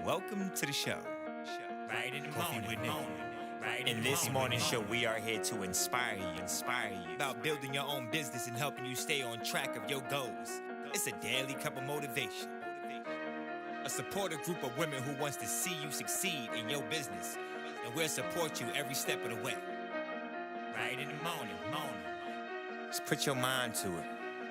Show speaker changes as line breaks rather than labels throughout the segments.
Welcome to the show.
Right in the
Coffee
morning,
with Nikkie.
right
In this morning show, we are here to inspire you about building your own business and helping you stay on track of your goals. It's a daily cup of motivation. A supportive group of women who wants to see you succeed in your business, and we'll support you every step of the way.
right in the morning.
Just put your mind to it.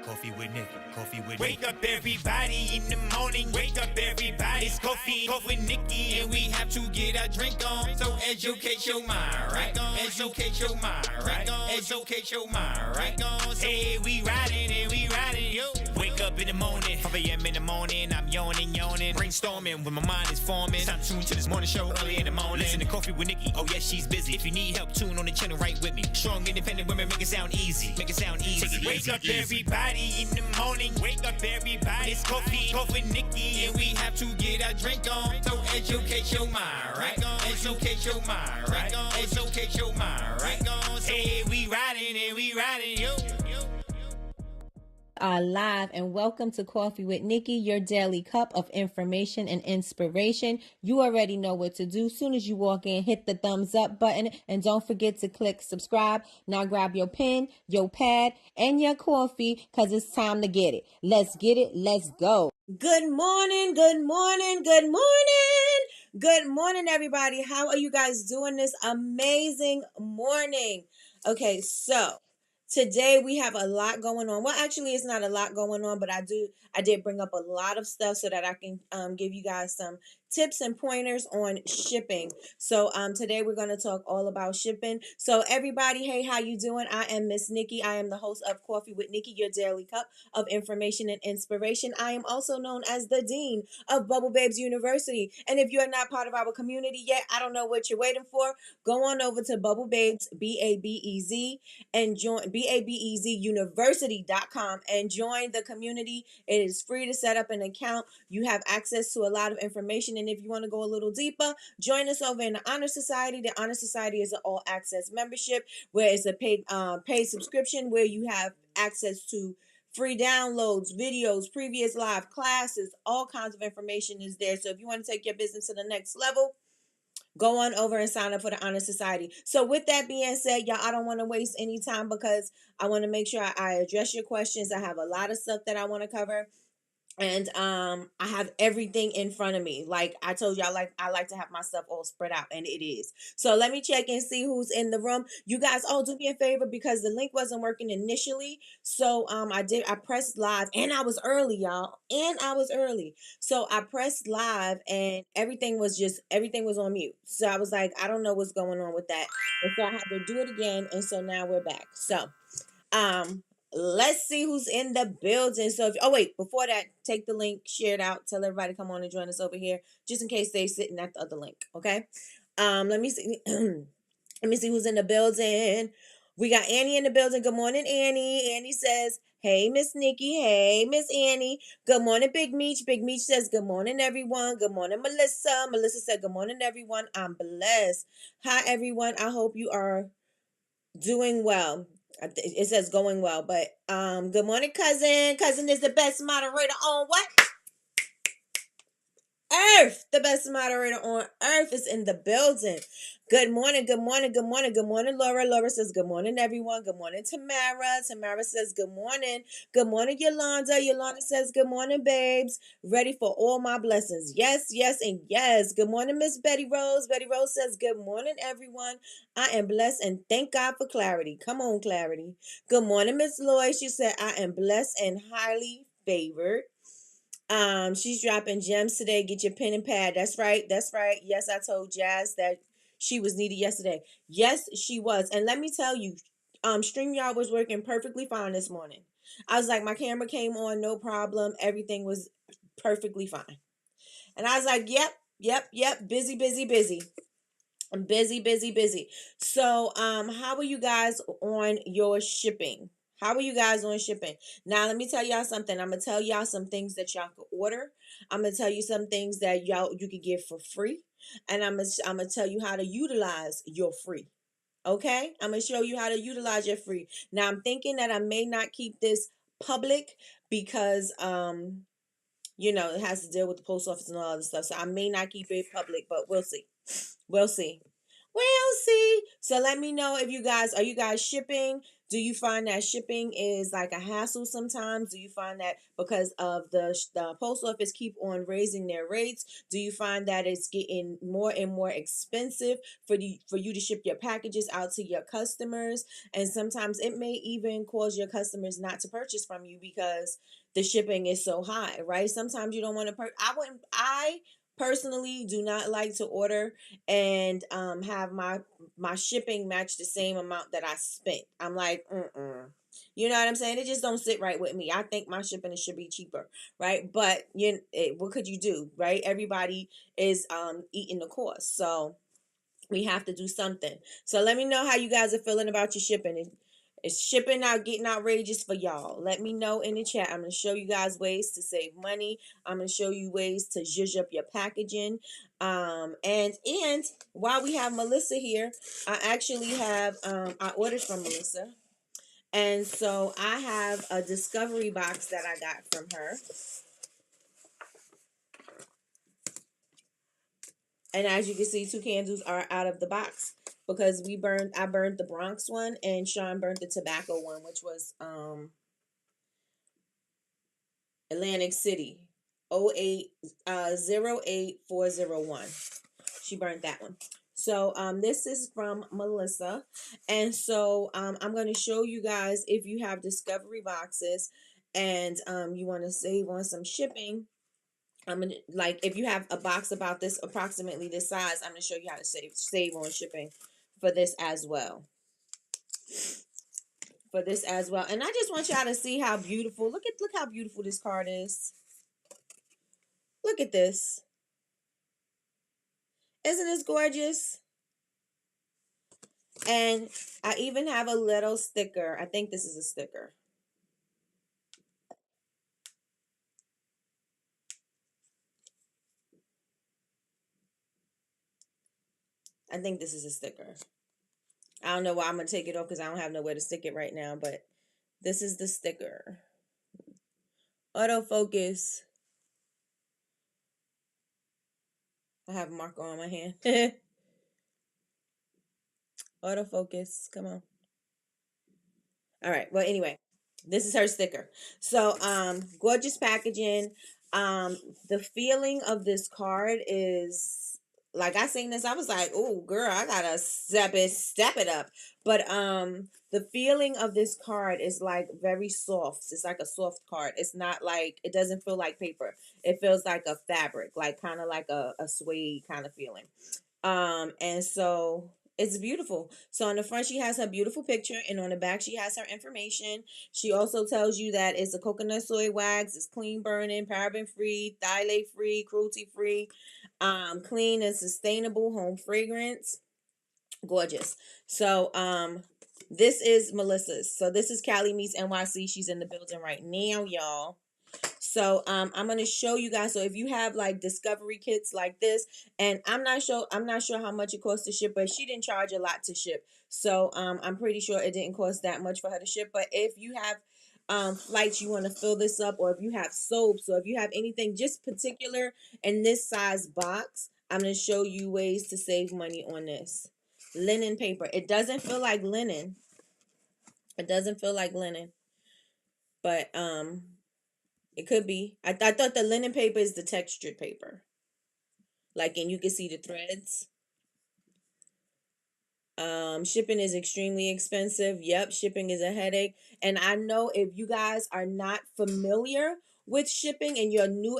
Coffee with Nikkie. Coffee with
Wake
Nikkie.
up everybody in the morning, wake up everybody. It's coffee with Nikkie, and we have to get our drink on. So educate your mind, right? Educate your mind, right? Educate your mind, right? Hey, we riding, yo. Wake up in the morning, 5 a.m. in the morning, I'm yawning, brainstorming when my mind is forming. It's time to tune to this morning show early in the morning. Listen to Coffee with Nikkie, oh yes, she's busy. If you need help, tune on the channel right with me. Strong, independent women, make it sound easy. Take it Wake up everybody in the morning, wake up everybody. It's coffee with Nikkie, and we have to get our drink on. So educate your mind, right? Educate your mind, right? Educate your mind, right? Hey, we riding, yo.
Are live and welcome to Coffee with Nikkie, your daily cup of information and inspiration. You already know what to do. Soon as you walk in, hit the thumbs up button and don't forget to click subscribe. Now grab your pen, your pad, and your coffee because it's time to get it. Let's get it. Let's go. Good morning, everybody. How are you guys doing this amazing morning? Okay, so today we have a lot going on. Well, actually, it's not a lot going on, but I did bring up a lot of stuff so that I can give you guys some tips and pointers on shipping. So today we're going to talk all about shipping. So everybody, hey, how you doing? I am Miss Nikkie. I am the host of Coffee with Nikkie, your daily cup of information and inspiration. I am also known as the Dean of Bubble Babes University. And if you're not part of our community yet, I don't know what you're waiting for. Go on over to Bubble Babes, BABEZ, and join BABEZuniversity.com and join the community. It is free to set up an account. You have access to a lot of information. And if you want to go a little deeper, join us over in the Honor Society. The Honor Society is an all access membership where it's a paid subscription where you have access to free downloads, videos, previous live classes, all kinds of information is there. So if you want to take your business to the next level, go on over and sign up for the Honor Society. So with that being said, y'all, I don't want to waste any time because I want to make sure I address your questions. I have a lot of stuff that I want to cover. And I have everything in front of me. Like I told you, I like to have my stuff all spread out, and it is. So let me check and see who's in the room. You guys, do me a favor because the link wasn't working initially. So I pressed live, and I was early, y'all. And I was early. So I pressed live and everything was on mute. So I was like, I don't know what's going on with that. And so I had to do it again. And so now we're back. So let's see who's in the building. So before that, take the link, share it out, tell everybody come on and join us over here, just in case they're sitting at the other link. Okay. Let me see. Let me see who's in the building. We got Annie in the building. Good morning, Annie. Annie says, hey, Miss Nikkie. Hey, Miss Annie. Good morning, Big Meech. Big Meech says, good morning, everyone. Good morning, Melissa. Melissa said, good morning, everyone. I'm blessed. Hi, everyone. I hope you are doing well. It says going well, but good morning, cousin. Cousin is the best moderator on what? Earth. The best moderator on earth is in the building. Good morning, Laura. Laura says, good morning, everyone. Good morning, Tamara. Tamara says, good morning. Good morning, Yolanda. Yolanda says, good morning, babes. Ready for all my blessings. Yes, yes, and yes. Good morning, Miss Betty Rose. Betty Rose says, good morning, everyone. I am blessed and thank God for clarity. Come on, clarity. Good morning, Miss Lloyd. She said, I am blessed and highly favored. She's dropping gems today. Get your pen and pad. That's right. Yes, I told Jazz that she was needed yesterday. Yes, she was. And let me tell you, StreamYard was working perfectly fine this morning. I was like, my camera came on, no problem. Everything was perfectly fine. And I was like, yep. Busy. I'm busy. So, how are you guys on your shipping? How are you guys on shipping? Now, let me tell y'all something. I'm going to tell y'all some things that y'all can order. I'm going to tell you some things that you can get for free. And I'm going to tell you how to utilize your free. Okay? I'm going to show you how to utilize your free. Now, I'm thinking that I may not keep this public because it has to deal with the post office and all other stuff. So I may not keep it public, but we'll see. We'll see. We'll see. So let me know if are you guys shipping? Do you find that shipping is like a hassle sometimes? Do you find that because of the post office keep on raising their rates? Do you find that it's getting more and more expensive for you to ship your packages out to your customers? And sometimes it may even cause your customers not to purchase from you because the shipping is so high, right? Sometimes you don't want to I personally do not like to order and have my shipping match the same amount that I spent. I'm like, you know what I'm saying? It just don't sit right with me. I think my shipping should be cheaper, right? But what could you do, right? Everybody is eating the cost, so we have to do something. So let me know how you guys are feeling about your shipping. Is shipping out getting outrageous for y'all? Let me know in the chat. I'm going to show you guys ways to save money. I'm going to show you ways to zhuzh up your packaging. And while we have Melissa here, I actually have I ordered from Melissa. And so I have a discovery box that I got from her. And as you can see, 2 candles are out of the box because I burned the Bronx one and Sean burned the tobacco one, which was Atlantic City 08401. She burned that one. So this is from Melissa. And so I'm going to show you guys, if you have discovery boxes and you want to save on some shipping, I'm gonna, like, if you have a box about this approximately this size, I'm gonna show you how to save on shipping for this as well. And I just want y'all to see how beautiful. Look how beautiful this card is. Look at this. Isn't this gorgeous? And I even have a little sticker. I think this is a sticker. I think this is a sticker. I don't know why I'm going to take it off because I don't have nowhere to stick it right now, but this is the sticker. Autofocus. I have a marker on my hand. Autofocus. Come on. All right. Well, anyway, this is her sticker. So, gorgeous packaging. The feeling of this card is, like, I seen this, I was like, oh girl, I gotta step it up. But the feeling of this card is like very soft. It's like a soft card. It's not like, it doesn't feel like paper. It feels like a fabric, like kind of like a suede kind of feeling. And so it's beautiful. So on the front, she has her beautiful picture, and on the back, she has her information. She also tells you that it's a coconut soy wax, it's clean burning, paraben free, phthalate free, cruelty free, clean and sustainable home fragrance. Gorgeous. So this is Melissa's. So this is Cali Meets NYC. She's in the building right now, y'all. So I'm going to show you guys. So if you have like discovery kits like this, and I'm not sure how much it costs to ship, but she didn't charge a lot to ship. So I'm pretty sure it didn't cost that much for her to ship. But if you have flights, you want to fill this up, or if you have soaps, or if you have anything just particular in this size box, I'm going to show you ways to save money on this. Linen paper. It doesn't feel like linen. It doesn't feel like linen. But it could be. I thought the linen paper is the textured paper. Like, and you can see the threads. Shipping is extremely expensive. Yep, shipping is a headache. And I know if you guys are not familiar with shipping and you're new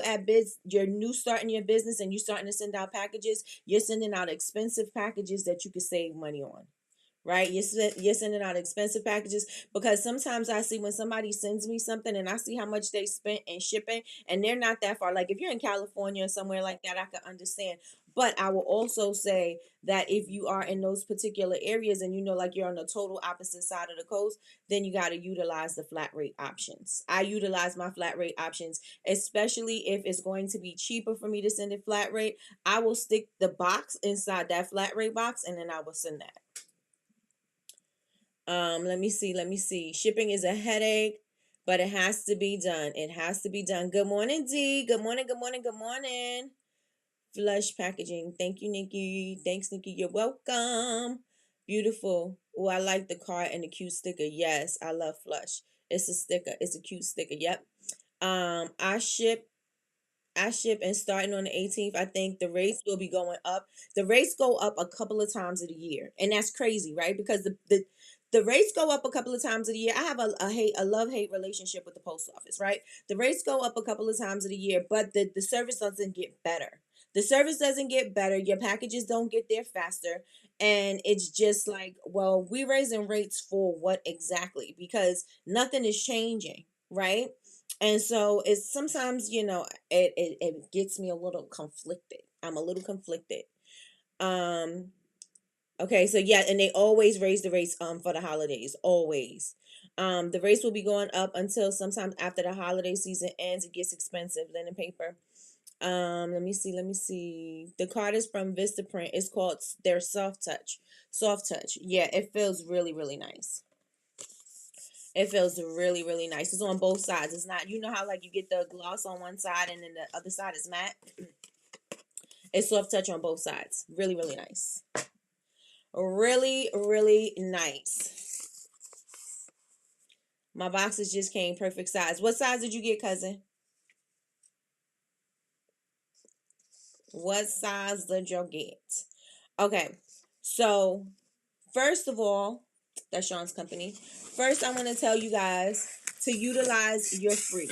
starting your business and you're starting to send out packages, you're sending out expensive packages that you could save money on. Right? You're sending out expensive packages, because sometimes I see when somebody sends me something and I see how much they spent in shipping, and they're not that far. Like if you're in California or somewhere like that, I can understand. But I will also say that if you are in those particular areas and like you're on the total opposite side of the coast, then you got to utilize the flat rate options. I utilize my flat rate options, especially if it's going to be cheaper for me to send it flat rate. I will stick the box inside that flat rate box, and then I will send that. Let me see. Shipping is a headache. but it has to be done. It has to be done. Good morning, D. Good morning, good morning, good morning. Flush packaging. Thank you, Nikki. Thanks, Nikki. You're welcome. Beautiful. Oh, I like the card and the cute sticker. Yes, I love Flush. It's a sticker. It's a cute sticker. Yep. I ship and starting on the 18th, I think the rates will be going up. The rates go up a couple of times of the year. And that's crazy, right? Because the rates go up a couple of times of the year. I have a love-hate relationship with the post office, right? The rates go up a couple of times of the year, but the service doesn't get better. The service doesn't get better. Your packages don't get there faster. And it's just like, well, we raising rates for what exactly? Because nothing is changing, right? And so it's sometimes, it gets me a little conflicted. I'm a little conflicted. Um, okay, so yeah, and they always raise the rates for the holidays. Always. The rates will be going up until sometimes after the holiday season ends. It gets expensive, linen paper. Let me see. The card is from Vistaprint. It's called their Soft Touch. Soft Touch. Yeah, it feels really, really nice. It feels really, really nice. It's on both sides. It's not, you know how like you get the gloss on one side and then the other side is matte? It's soft touch on both sides. Really, really nice. Really, really nice. My boxes just came perfect size. What size did you get, cousin? What size did you get? Okay, so first of all, that's Sean's company. First, I want to tell you guys to utilize your free.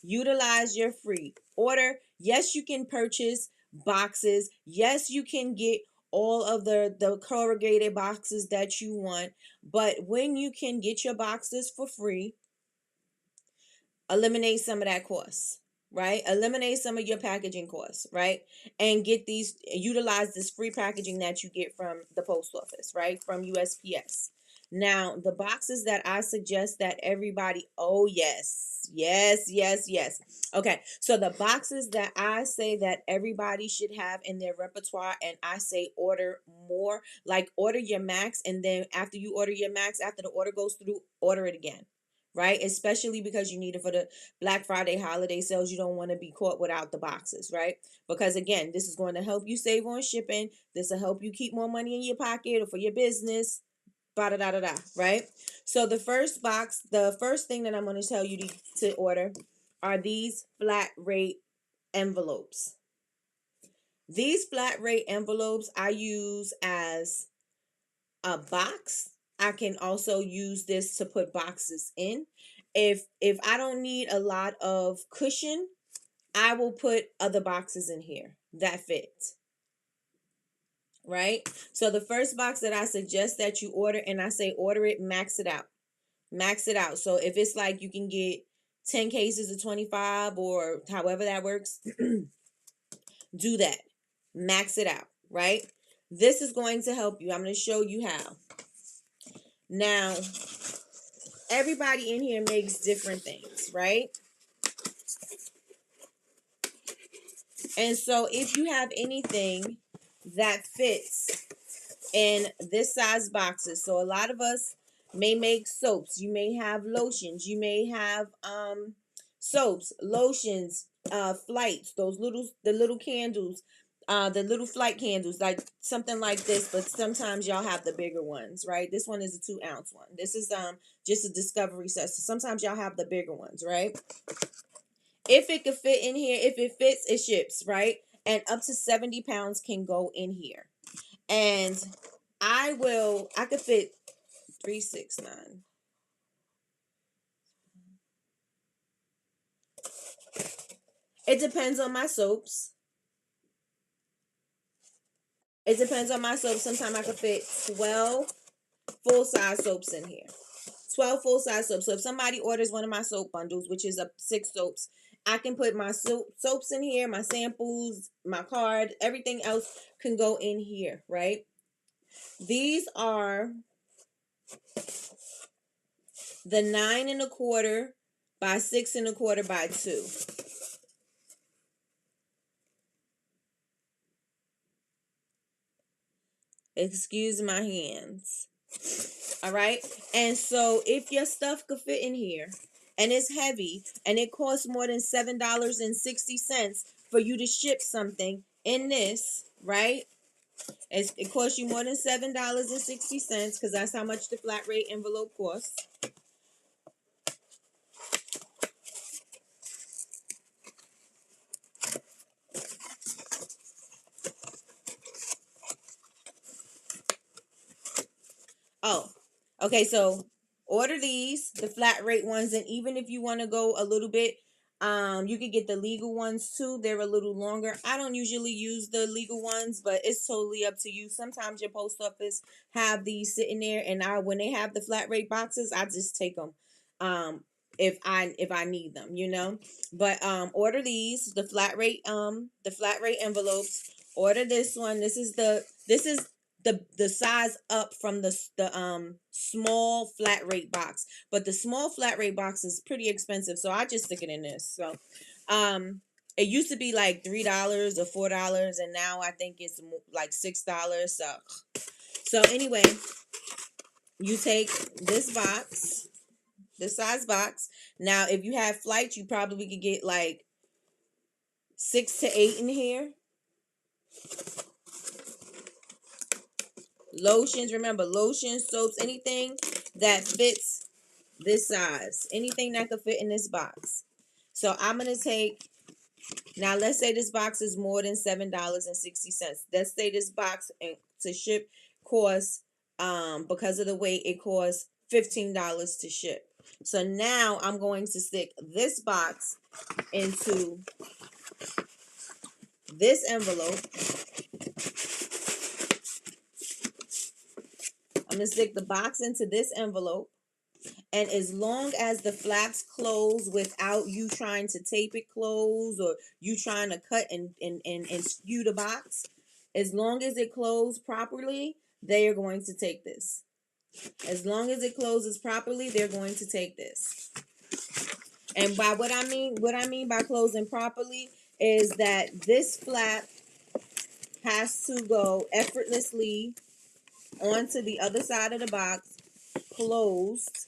Utilize your free. Order. Yes, you can purchase boxes. Yes, you can get all of the corrugated boxes that you want. But when you can get your boxes for free, eliminate some of that cost, right? Eliminate some of your packaging costs, right? And utilize this free packaging that you get from the post office, right? From USPS. Now, the boxes that I suggest that everybody, oh yes, yes, yes, yes. Okay, so the boxes that I say that everybody should have in their repertoire, and I say order more, like order your max, and then after you order your max, after the order goes through, order it again, right? Especially because you need it for the Black Friday holiday sales. You don't want to be caught without the boxes, right? Because again, this is going to help you save on shipping. This will help you keep more money in your pocket or for your business. Da da da da da, right? So the first thing that I'm going to tell you to order are these flat rate envelopes. These flat rate envelopes I use as a box. I can also use this to put boxes in. If I don't need a lot of cushion, I will put other boxes in here that fit. Right? So the first box that I suggest that you order, and I say order it, max it out. Max it out. So if it's like you can get 10 cases of 25 or however that works, do that. Max it out, right? This is going to help you. I'm going to show you how. Now, everybody in here makes different things, right? And so if you have anything that fits in this size boxes, so a lot of us may make soaps, you may have lotions, you may have soaps, lotions, flights, the little candles, the little flight candles, like something like this, but sometimes y'all have the bigger ones, right? This one is a 2-ounce one. This is just a discovery set. So sometimes y'all have the bigger ones, right? If it could fit in here, if it fits, it ships, right? And up to 70 pounds can go in here. And I could fit 369. It depends on my soaps. It depends on my soaps. Sometimes I could fit 12 full-size soaps in here. 12 full-size soaps. So if somebody orders one of my soap bundles, which is 6 soaps, I can put my soaps in here, my samples, my card, everything else can go in here, right? These are the 9 1/4 by 6 1/4 by 2. Excuse my hands. All right. And so if your stuff could fit in here, and it's heavy, and it costs more than $7.60 for you to ship something in this, right? It costs you more than $7.60 because that's how much the flat rate envelope costs. Oh, okay. So order these, the flat rate ones, and even if you want to go a little bit, you could get the legal ones too. They're a little longer. I don't usually use the legal ones, but it's totally up to you. Sometimes your post office have these sitting there, and when they have the flat rate boxes, I just take them. If I need them, But order these, the flat rate envelopes. Order this one. This is the size up from the small flat rate box, but the small flat rate box is pretty expensive, so I just stick it in this. So it used to be like $3 or $4, and now I think it's like $6. So anyway, you take this box, this size box. Now if you have flights, you probably could get like 6 to 8 in here. Lotions, remember, lotions, soaps, anything that fits this size, anything that could fit in this box. So I'm gonna take, now let's say this box is more than $7.60. Let's say this box to ship costs, because of the weight, it costs $15 to ship. So now I'm going to stick this box into this envelope. I'm gonna stick the box into this envelope. And as long as the flaps close without you trying to tape it closed, or you trying to cut and skew the box, as long as it closed properly, they are going to take this. As long as it closes properly, they're going to take this. And by what I mean by closing properly is that this flap has to go effortlessly onto the other side of the box, closed,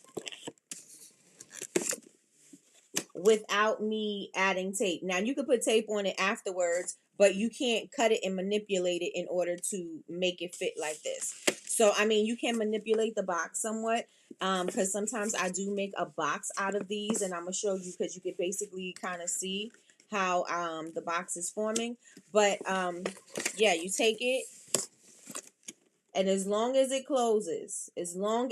without me adding tape. Now you could put tape on it afterwards, but you can't cut it and manipulate it in order to make it fit like this. So I mean, you can manipulate the box somewhat, because sometimes I do make a box out of these, and I'm gonna show you, because you could basically kind of see how the box is forming. But yeah, you take it, and as long as it closes, it's going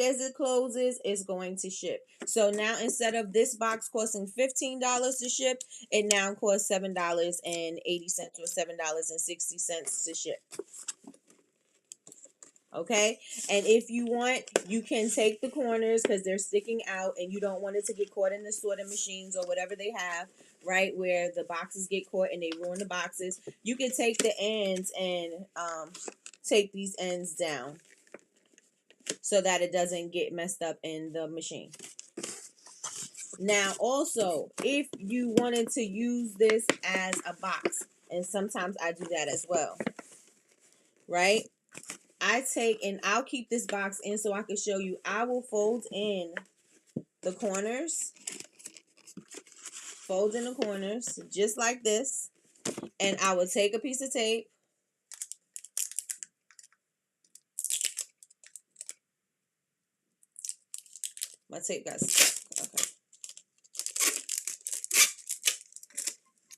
to ship. So now instead of this box costing $15 to ship, it now costs $7.80 or $7.60 to ship. Okay, and if you want, you can take the corners because they're sticking out, and you don't want it to get caught in the sorting machines or whatever they have, right, where the boxes get caught and they ruin the boxes. You can take the ends and take these ends down so that it doesn't get messed up in the machine. Now also, if you wanted to use this as a box, and sometimes I do that as well, right? I take, and I'll keep this box in so I can show you. I will fold in the corners, just like this, and I will take a piece of tape, my tape got stuck, okay.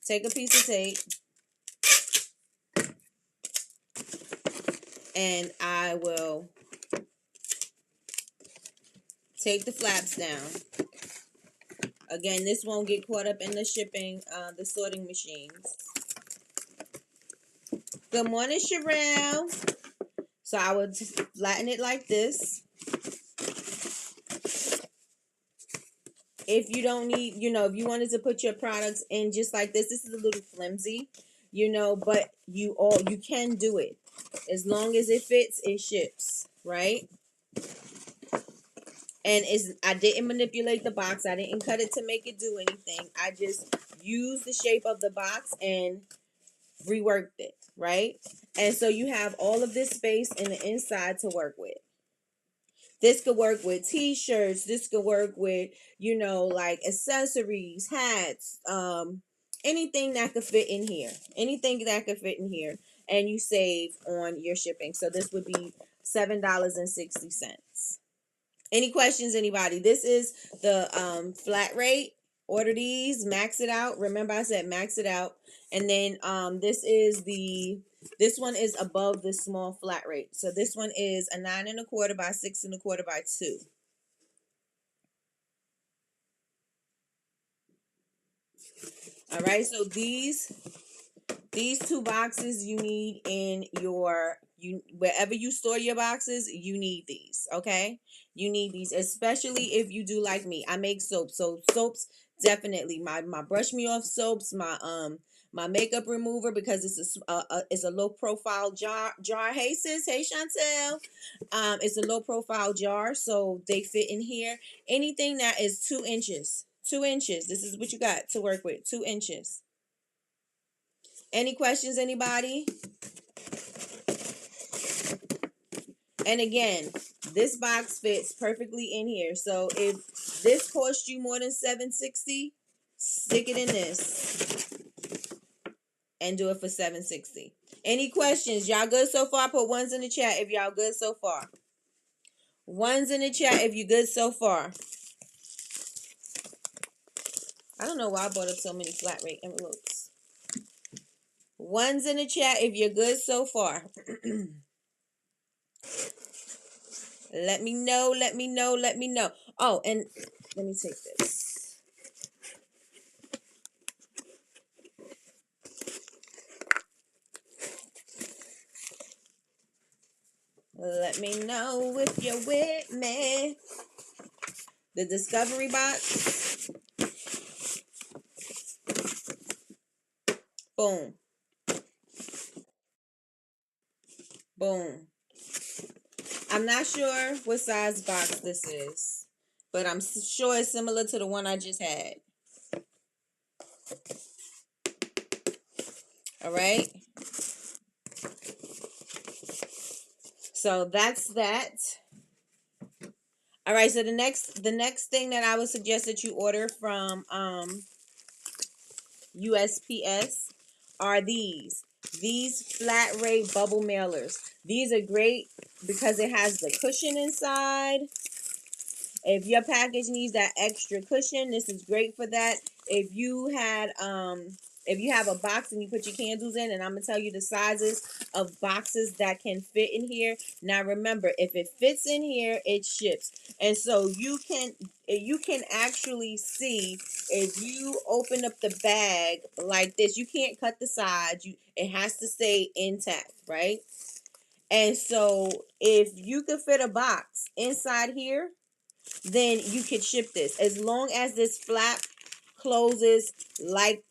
Take a piece of tape, and I will take the flaps down. Again, this won't get caught up in the shipping, the sorting machines. Good morning, Sherelle. So I would just flatten it like this. If you don't need, if you wanted to put your products in just like this is a little flimsy, but you can do it. As long as it fits, it ships, right? And I didn't manipulate the box. I didn't cut it to make it do anything. I just used the shape of the box and reworked it, right? And so you have all of this space in the inside to work with. This could work with t-shirts. This could work with, like accessories, hats, anything that could fit in here. Anything that could fit in here. And you save on your shipping. So this would be $7.60. Any questions, anybody? This is the flat rate. Order these, max it out. Remember I said max it out. And then this one is above the small flat rate. So this one is a 9 1/4 by 6 1/4 by 2. All right, so these two boxes you need in wherever you store your boxes, you need these, okay? You need these, especially if you do like me. I make soap. So soaps, definitely my brush me off soaps, my makeup remover, because it's a low profile jar. Hey sis, hey Chantel. It's a low profile jar, so they fit in here. Anything that is 2 inches. 2 inches. This is what you got to work with. 2 inches. Any questions, anybody? And again, this box fits perfectly in here. So if this cost you more than $7.60, stick it in this and do it for $7.60. Any questions? Y'all good so far? Put ones in the chat if y'all good so far. Ones in the chat if you good so far. I don't know why I bought up so many flat rate envelopes. Ones in the chat if you're good so far. Let me know, let me know, let me know. Oh, and let me take this. Let me know if you're with me. The Discovery box. Boom. Boom. I'm not sure what size box this is, but I'm sure it's similar to the one I just had. All right. So that's that. All right. So the next thing that I would suggest that you order from USPS are these flat rate bubble mailers. These are great because it has the cushion inside. If your package needs that extra cushion, this is great for that. If you have a box and you put your candles in, and I'm gonna tell you the sizes of boxes that can fit in here. Now remember, if it fits in here, it ships. And so you can actually see if you open up the bag like this, you can't cut the sides. It has to stay intact, right? And so if you could fit a box inside here, then you could ship this, as long as this flap closes like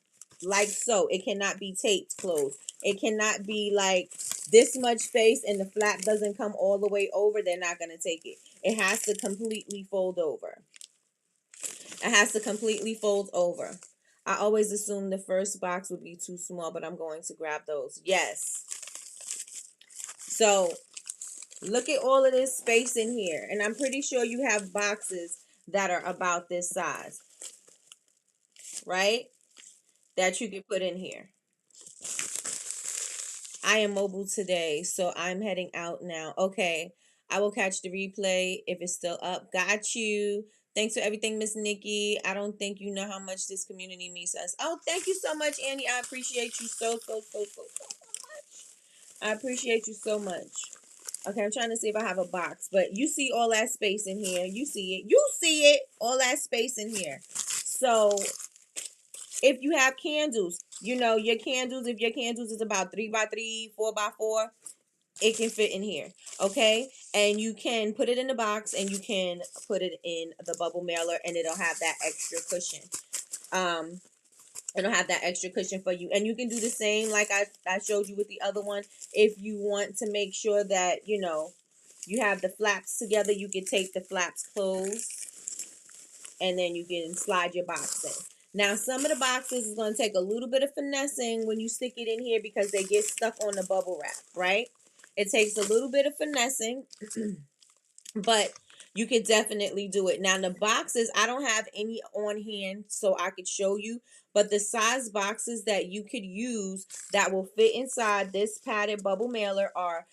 so. It cannot be taped closed. It cannot be like this much space and the flap doesn't come all the way over. They're not going to take it. It has to completely fold over. It has to completely fold over. I always assume the first box would be too small, but I'm going to grab those. Yes. So look at all of this space in here. And I'm pretty sure you have boxes that are about this size, right? That you can put in here. I am mobile today, so I'm heading out now. Okay. I will catch the replay if it's still up. Got you. Thanks for everything, Miss Nikki. I don't think you know how much this community means to us. Oh, thank you so much, Annie. I appreciate you so much. I appreciate you so much. Okay, I'm trying to see if I have a box, but you see all that space in here. You see it. You see it. All that space in here. So if you have candles, your candles, if your candles is about 3 by 3, 4 by 4, it can fit in here. Okay. And you can put it in the box and you can put it in the bubble mailer and it'll have that extra cushion. It'll have that extra cushion for you. And you can do the same like I showed you with the other one. If you want to make sure that, you have the flaps together, you can take the flaps closed and then you can slide your box in. Now, some of the boxes is going to take a little bit of finessing when you stick it in here because they get stuck on the bubble wrap, right? It takes a little bit of finessing, but you could definitely do it. Now the boxes, I don't have any on hand so I could show you, but the size boxes that you could use that will fit inside this padded bubble mailer are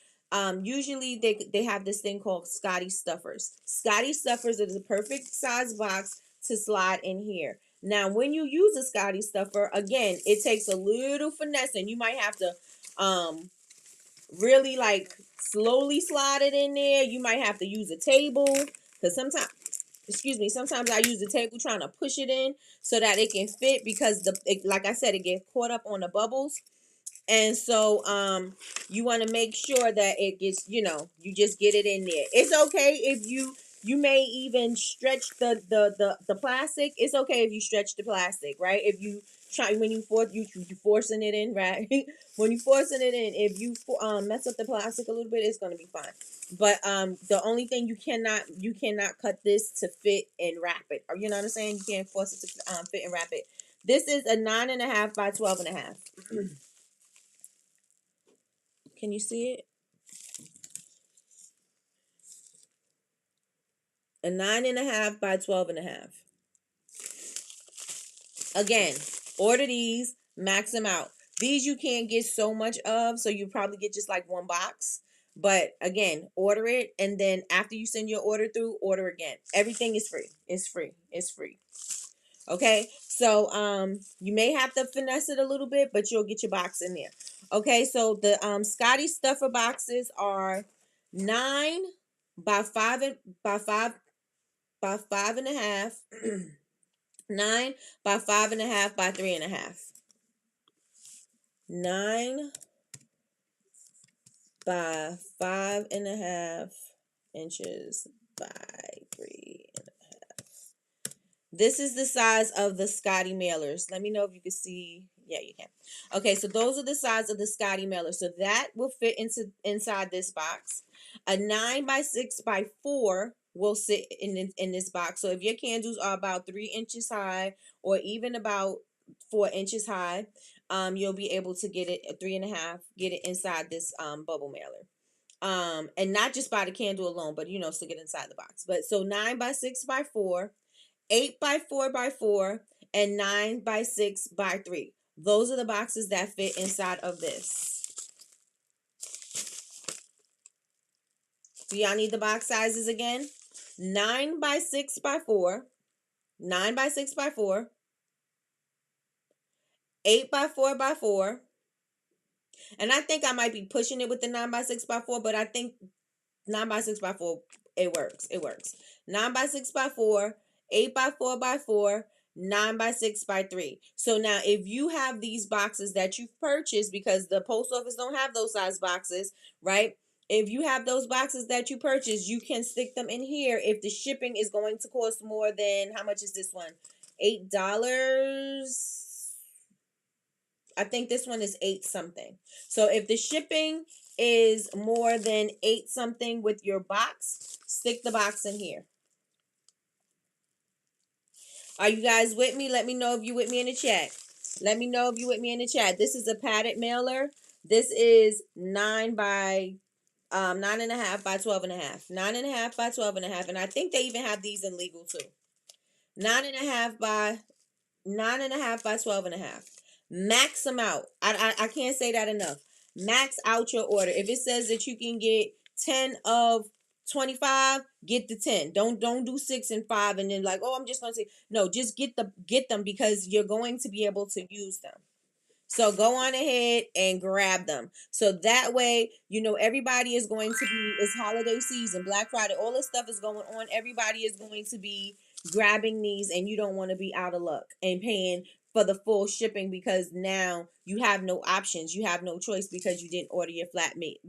usually they have this thing called Scotty stuffers. Scotty stuffers is the perfect size box to slide in here. Now when you use a Scotty stuffer, again, it takes a little finesse, and you might have to really like slowly slide it in there. You might have to use a table, because sometimes I use the table trying to push it in so that it can fit, because like I said, it gets caught up on the bubbles. And so you want to make sure that it gets, you just get it in there. It's okay if you may even stretch the plastic. It's okay if you stretch the plastic, right? If you try, when you forcing it in, right? When you forcing it in, if you mess up the plastic a little bit, it's gonna be fine. But the only thing you cannot cut this to fit and wrap it. Or you know what I'm saying? You can't force it to fit and wrap it. This is a 9.5 by 12.5. Can you see it? A 9.5 by 12.5. Again, order these, max them out. These you can't get so much of, so you probably get just like one box. But again, order it, and then after you send your order through, order again. Everything is free. It's free. It's free. Okay, so you may have to finesse it a little bit, but you'll get your box in there. Okay, so the Scotty stuffer boxes are 9 by 5.5. 9 by 5.5 by 3.5. 9 by 5.5 inches by 3. This is the size of the Scotty mailers. Let me know if you can see. Yeah, you can. Okay, so those are the size of the Scotty mailers. So that will fit inside this box. A 9 by 6 by 4 will sit in this box. So if your candles are about 3 inches high, or even about 4 inches high, you'll be able to get it at 3.5. Get it inside this bubble mailer. And not just by the candle alone, but stick it inside the box. But so 9 by 6 by 4. 8 by 4 by 4, and 9 by 6 by 3. Those are the boxes that fit inside of this. Do y'all need the box sizes again? 9 by 6 by 4, 9 by 6 by 4, 8 by 4 by 4. And I think I might be pushing it with the 9 by 6 by 4, but I think 9 by 6 by 4, it works. It works. 9 by 6 by 4, 8 by 4 by 4, 9 by 6 by 3. So now if you have these boxes that you've purchased, because the post office don't have those size boxes, right? If you have those boxes that you purchased, you can stick them in here if the shipping is going to cost more than, how much is this one? $8. I think this one is 8 something. So if the shipping is more than 8 something with your box, stick the box in here. Are you guys with me? Let me know if you with me in the chat. Let me know if you with me in the chat. This is a padded mailer. This is 9 by 9.5 by 12.5. 9.5 by 12.5. And I think they even have these in legal too. 9.5 by 12.5. Max them out. I can't say that enough. Max out your order. If it says that you can get 10 of 25, get the 10. Don't do 6 and 5 and then like, oh, I'm just gonna say no. Just get them, because you're going to be able to use them. So go on ahead and grab them. So that way, everybody is going to be, it's holiday season, Black Friday, all this stuff is going on. Everybody is going to be grabbing these, and you don't want to be out of luck and paying for the full shipping, because now you have no options. You have no choice because you didn't order your flat rate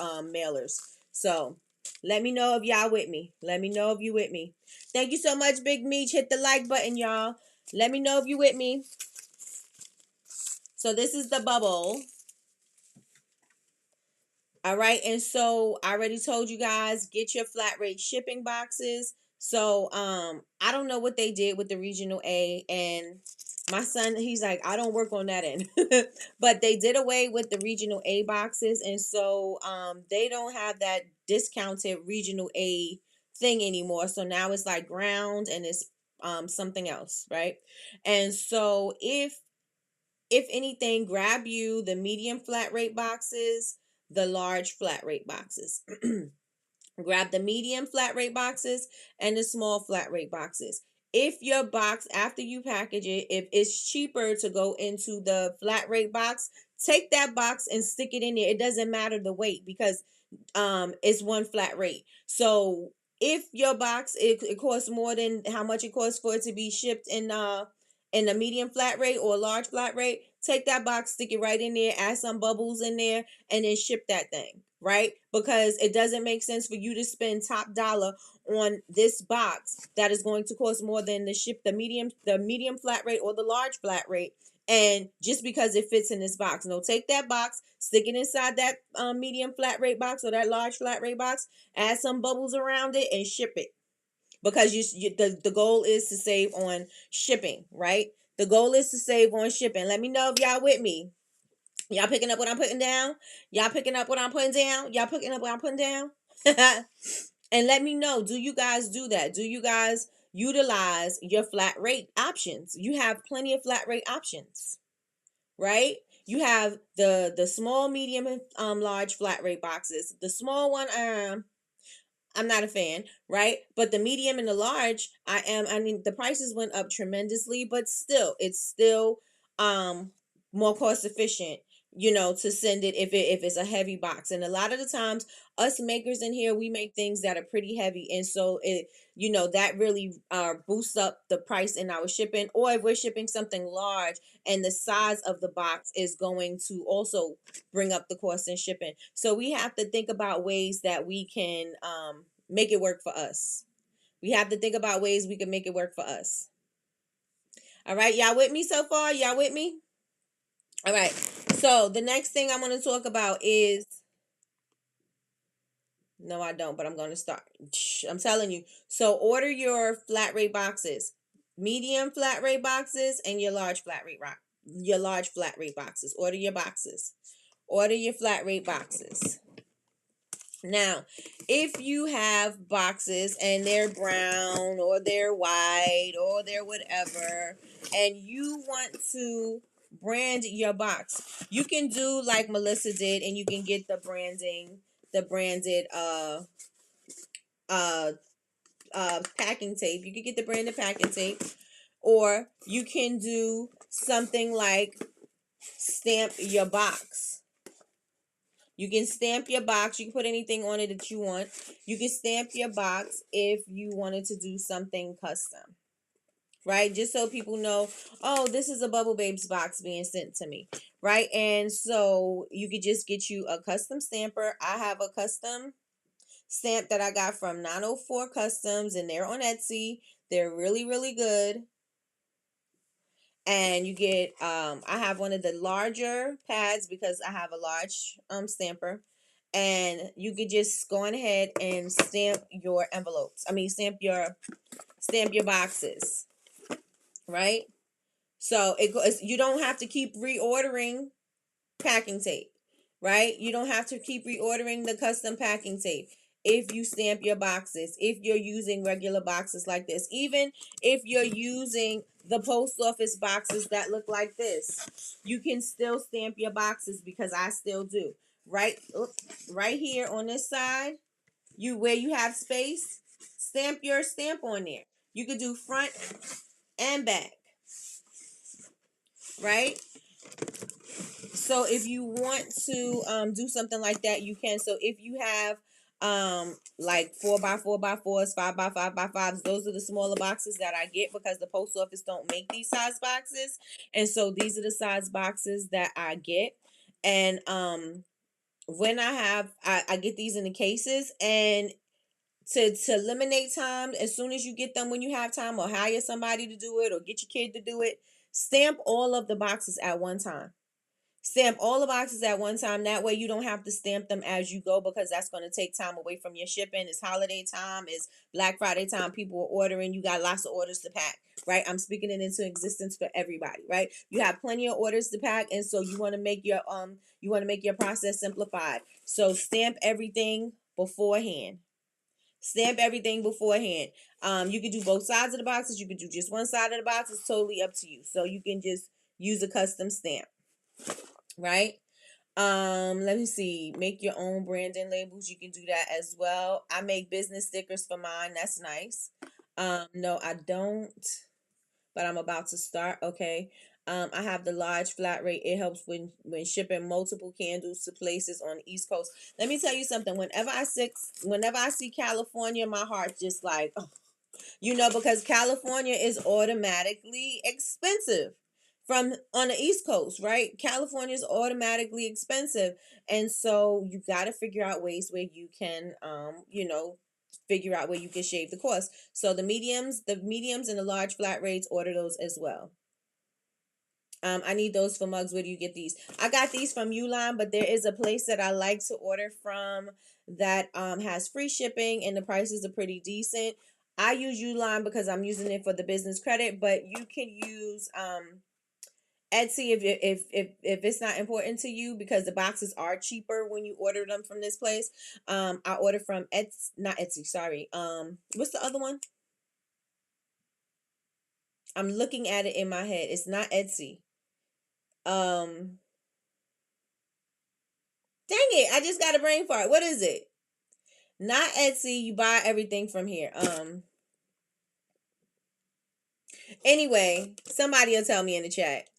mailers. So let me know if y'all with me. Let me know if you with me. Thank you so much, Big Meech. Hit the like button, y'all. Let me know if you with me. So this is the bubble. All right. And so I already told you guys, get your flat rate shipping boxes. So I don't know what they did with the regional A, and my son, he's like, I don't work on that end. But they did away with the regional A boxes, and so they don't have that discounted regional A thing anymore. So now it's like ground and it's something else, right? And so if anything, grab you the medium flat rate boxes, the large flat rate boxes. Grab the medium flat rate boxes and the small flat rate boxes. If your box, after you package it, if it's cheaper to go into the flat rate box, take that box and stick it in there. It doesn't matter the weight because it's one flat rate. So if your box it costs more than how much it costs for it to be shipped in a medium flat rate or a large flat rate, take that box, stick it right in there, add some bubbles in there, and then ship that thing, right? Because it doesn't make sense for you to spend top dollar on this box that is going to cost more than the ship the medium flat rate or the large flat rate, and just because it fits in this box. No, take that box, stick it inside that medium flat rate box or that large flat rate box, add some bubbles around it, and ship it. Because the goal is to save on shipping, right? The goal is to save on shipping. Let me know if y'all with me. Y'all picking up what I'm putting down? Y'all picking up what I'm putting down? Y'all picking up what I'm putting down? And let me know, do you guys do that? Do you guys utilize your flat rate options? You have plenty of flat rate options, right? You have the small, medium, and large flat rate boxes. The small one, I'm not a fan, right? But the medium and the large, I am. I mean, the prices went up tremendously, but still, it's still more cost efficient, to send it if it's a heavy box. And a lot of the times, us makers in here, we make things that are pretty heavy, and so that really boosts up the price in our shipping. Or if we're shipping something large, and the size of the box is going to also bring up the cost in shipping. So we have to think about ways that we can make it work for us. We have to think about ways we can make it work for us. All right, y'all with me so far? Y'all with me? All right. So the next thing I'm going to talk about is, no, I don't, but I'm going to start. I'm telling you. So order your flat rate boxes, medium flat rate boxes, and your large flat rate boxes. Order your boxes. Order your flat rate boxes. Now, if you have boxes and they're brown or they're white or they're whatever, and you want to brand your box, you can do like Melissa did, and you can get the branded packing tape. You can get the branded packing tape, or you can do something like stamp your box. You can stamp your box. You can put anything on it that you want. You can stamp your box if you wanted to do something custom, right? Just so people know, oh, this is a Bubble Babes box being sent to me, right? And so you could just get you a custom stamper. I have a custom stamp that I got from 904 Customs, and they're on Etsy. They're really, really good. And you get I have one of the larger pads because I have a large stamper, and you could just go on ahead and stamp your envelopes. Stamp your boxes, right? So you don't have to keep reordering packing tape, right? You don't have to keep reordering the custom packing tape if you stamp your boxes, if you're using regular boxes like this. Even if you're using the post office boxes that look like this, you can still stamp your boxes, because I still do. Right here on this side, where you have space, stamp your stamp on there. You could do front and back, right? So if you want to do something like that, you can. So if you have like 4x4x4s, 5x5x5s, those are the smaller boxes that I get, because the post office don't make these size boxes. And so these are the size boxes that I get. And when I get these in the cases, and to eliminate time, as soon as you get them, when you have time, or hire somebody to do it, or get your kid to do it, stamp all of the boxes at one time. Stamp all the boxes at one time. That way you don't have to stamp them as you go, because that's going to take time away from your shipping. It's holiday time. It's Black Friday time. People are ordering. You got lots of orders to pack, right? I'm speaking it into existence for everybody, right? You have plenty of orders to pack, and so you want to make your process simplified. So stamp everything beforehand. Stamp everything beforehand. You can do both sides of the boxes. You can do just one side of the box. It's totally up to you. So you can just use a custom stamp, right? Let me see. Make your own branding labels. You can do that as well. I make business stickers for mine. That's nice. No, I don't, but I'm about to start. Okay. I have the large flat rate. It helps when shipping multiple candles to places on the East Coast. Let me tell you something. Whenever I see California, my heart just like, oh, because California is automatically expensive from on the East Coast, right? California is automatically expensive. And so you got to figure out ways where you can, figure out where you can shave the cost. So the mediums and the large flat rates, order those as well. I need those for mugs. Where do you get these? I got these from Uline, but there is a place that I like to order from that has free shipping and the prices are pretty decent. I use Uline because I'm using it for the business credit, but you can use Etsy if it's not important to you, because the boxes are cheaper when you order them from this place. I order from Etsy, not Etsy, sorry. What's the other one? I'm looking at it in my head. It's not Etsy. Um, Dang it, I just got a brain fart. What is it? Not Etsy. You buy everything from here. Anyway, somebody will tell me in the chat.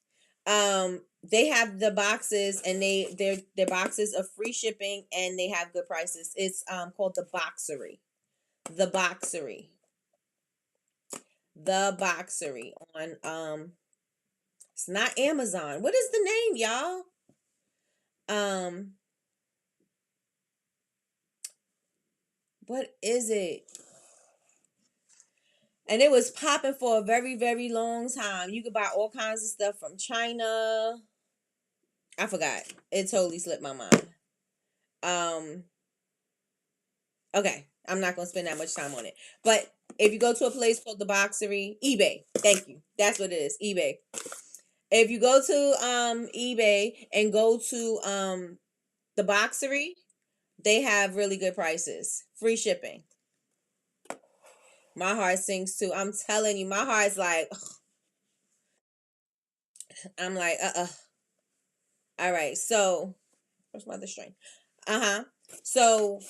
They have the boxes, and their boxes of free shipping, and they have good prices. It's called the Boxery. The Boxery. The Boxery on it's not Amazon. What is the name, y'all? Um what is it? And it was popping for a very, very long time. You could buy all kinds of stuff from China. I forgot. It totally slipped my mind. Um, okay. I'm not gonna spend that much time on it. But if you go to a place called the Boxery, eBay. Thank you. That's what it is. eBay. If you go to eBay and go to the Boxery, they have really good prices. Free shipping. My heart sings too. I'm telling you, my heart's like, ugh. I'm like, All right, so where's my other string? So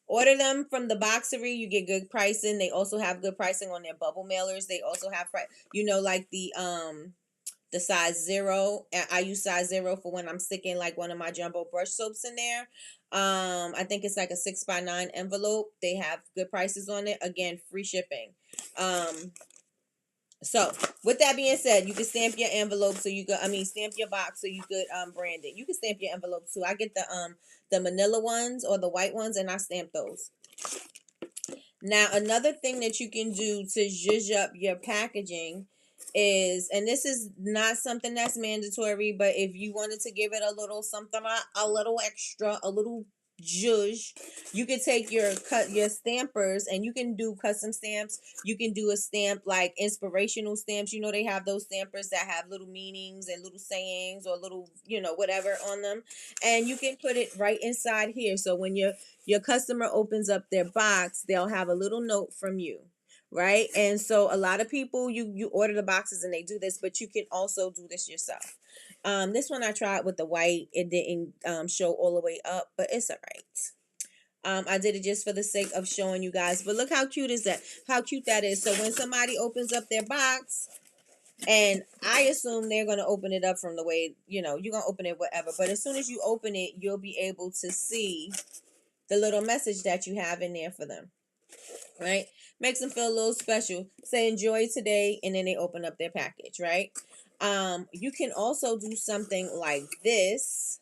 order them from the Boxery. You get good pricing. They also have good pricing on their bubble mailers. They also have like the size 0. I use size 0 for when I'm sticking like one of my jumbo brush soaps in there. I think it's like a 6x9 envelope. They have good prices on it. Again, free shipping. So with that being said, you can stamp your envelope so you could, stamp your box so you could brand it. You can stamp your envelope too. I get the manila ones or the white ones, and I stamp those. Now, another thing that you can do to zhuzh up your packaging is, and this is not something that's mandatory, but if you wanted to give it a little something, a little extra, a little zhuzh, you could take your stampers, and you can do custom stamps. You can do a stamp like inspirational stamps. They have those stampers that have little meanings and little sayings or little, whatever on them, and you can put it right inside here. So when your customer opens up their box, they'll have a little note from you, right? And so a lot of people, you order the boxes and they do this, but you can also do this yourself. This one I tried with the white. It didn't show all the way up, but it's all right. I did it just for the sake of showing you guys. But look how cute is that? How cute that is. So when somebody opens up their box, and I assume they're going to open it up from the way, you're going to open it whatever. But as soon as you open it, you'll be able to see the little message that you have in there for them, right? Makes them feel a little special. Say enjoy today, and then they open up their package, right? You can also do something like this.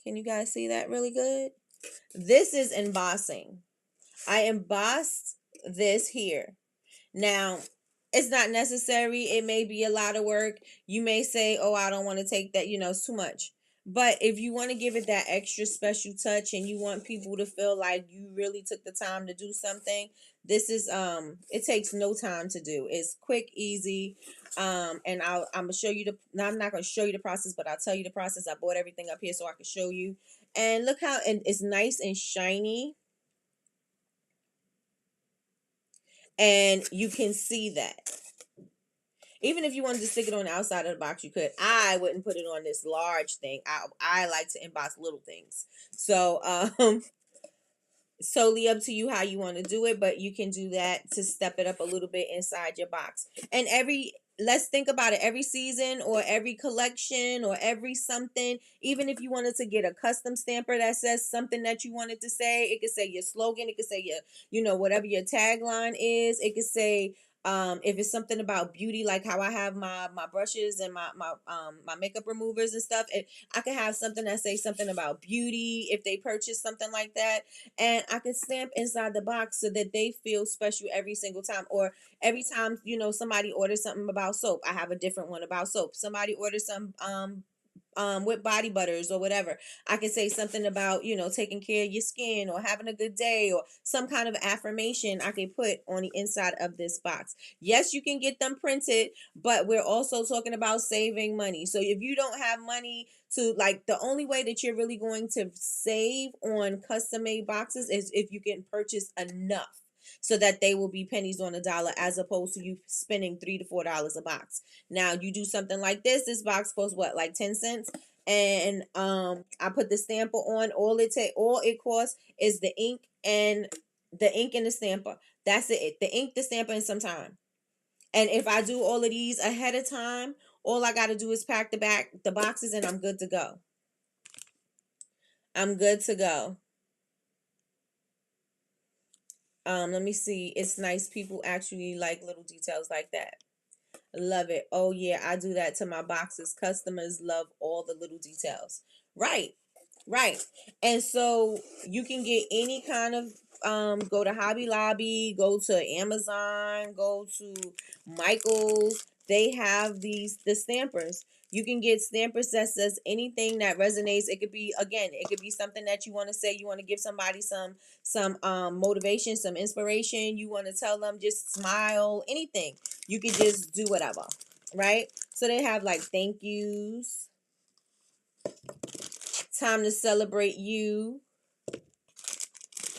Can you guys see that really good? This is embossing. I embossed this here. Now, it's not necessary. It may be a lot of work. You may say, oh, I don't want to take that, it's too much. But if you want to give it that extra special touch and you want people to feel like you really took the time to do something, this is it takes no time to do. It's quick, easy. And I'm gonna show you the no, I'm not gonna show you the process, but I'll tell you the process. I bought everything up here so I can show you. And look how and it's nice and shiny. And you can see that. Even if you wanted to stick it on the outside of the box, you could. I wouldn't put it on this large thing. I like to emboss little things. So it's totally up to you how you want to do it, but you can do that to step it up a little bit inside your box. And let's think about it, every season or every collection or every something, even if you wanted to get a custom stamper that says something that you wanted to say, it could say your slogan, it could say your, whatever your tagline is, it could say if it's something about beauty, like how I have my brushes and my makeup removers and stuff, I could have something that say something about beauty if they purchase something like that, and I can stamp inside the box so that they feel special every single time. Or every time somebody orders something about soap, I have a different one about soap. Somebody orders some with body butters or whatever, I can say something about taking care of your skin or having a good day or some kind of affirmation I can put on the inside of this box. Yes, you can get them printed, but we're also talking about saving money. So if you don't have money to, like, the only way that you're really going to save on custom made boxes is if you can purchase enough so that they will be pennies on a dollar, as opposed to you spending $3 to $4 a box. Now you do something like this box costs what, like 10 cents? And I put the stamper on. All it costs is the ink and the stamper. That's it. The ink, the stamper, and some time. And if I do all of these ahead of time, all I got to do is pack the boxes, and I'm good to go. I'm good to go. Let me see. It's nice. People actually like little details like that. Love it. Oh yeah, I do that to my boxes. Customers love all the little details. Right. Right. And so you can get any kind of go to Hobby Lobby, go to Amazon, go to Michael's. They have the stampers. You can get stampers that says anything that resonates. It could be, again, it could be something that you want to say. You want to give somebody some motivation, some inspiration. You want to tell them just smile, anything. You can just do whatever, right? So they have like thank yous, time to celebrate you.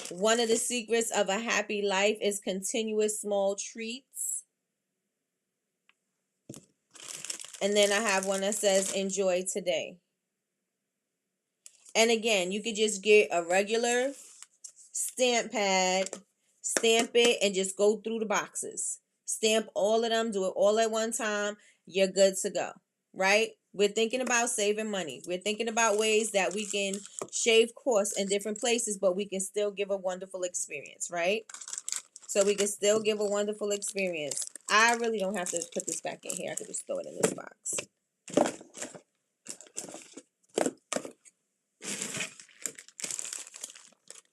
One of the secrets of a happy life is continuous small treats. And then I have one that says enjoy today. And again, you could just get a regular stamp pad, stamp it, and just go through the boxes. Stamp all of them, do it all at one time. You're good to go, right? We're thinking about saving money. We're thinking about ways that we can shave costs in different places, but we can still give a wonderful experience, right? So we can still give a wonderful experience. I really don't have to put this back in here. I could just throw it in this box.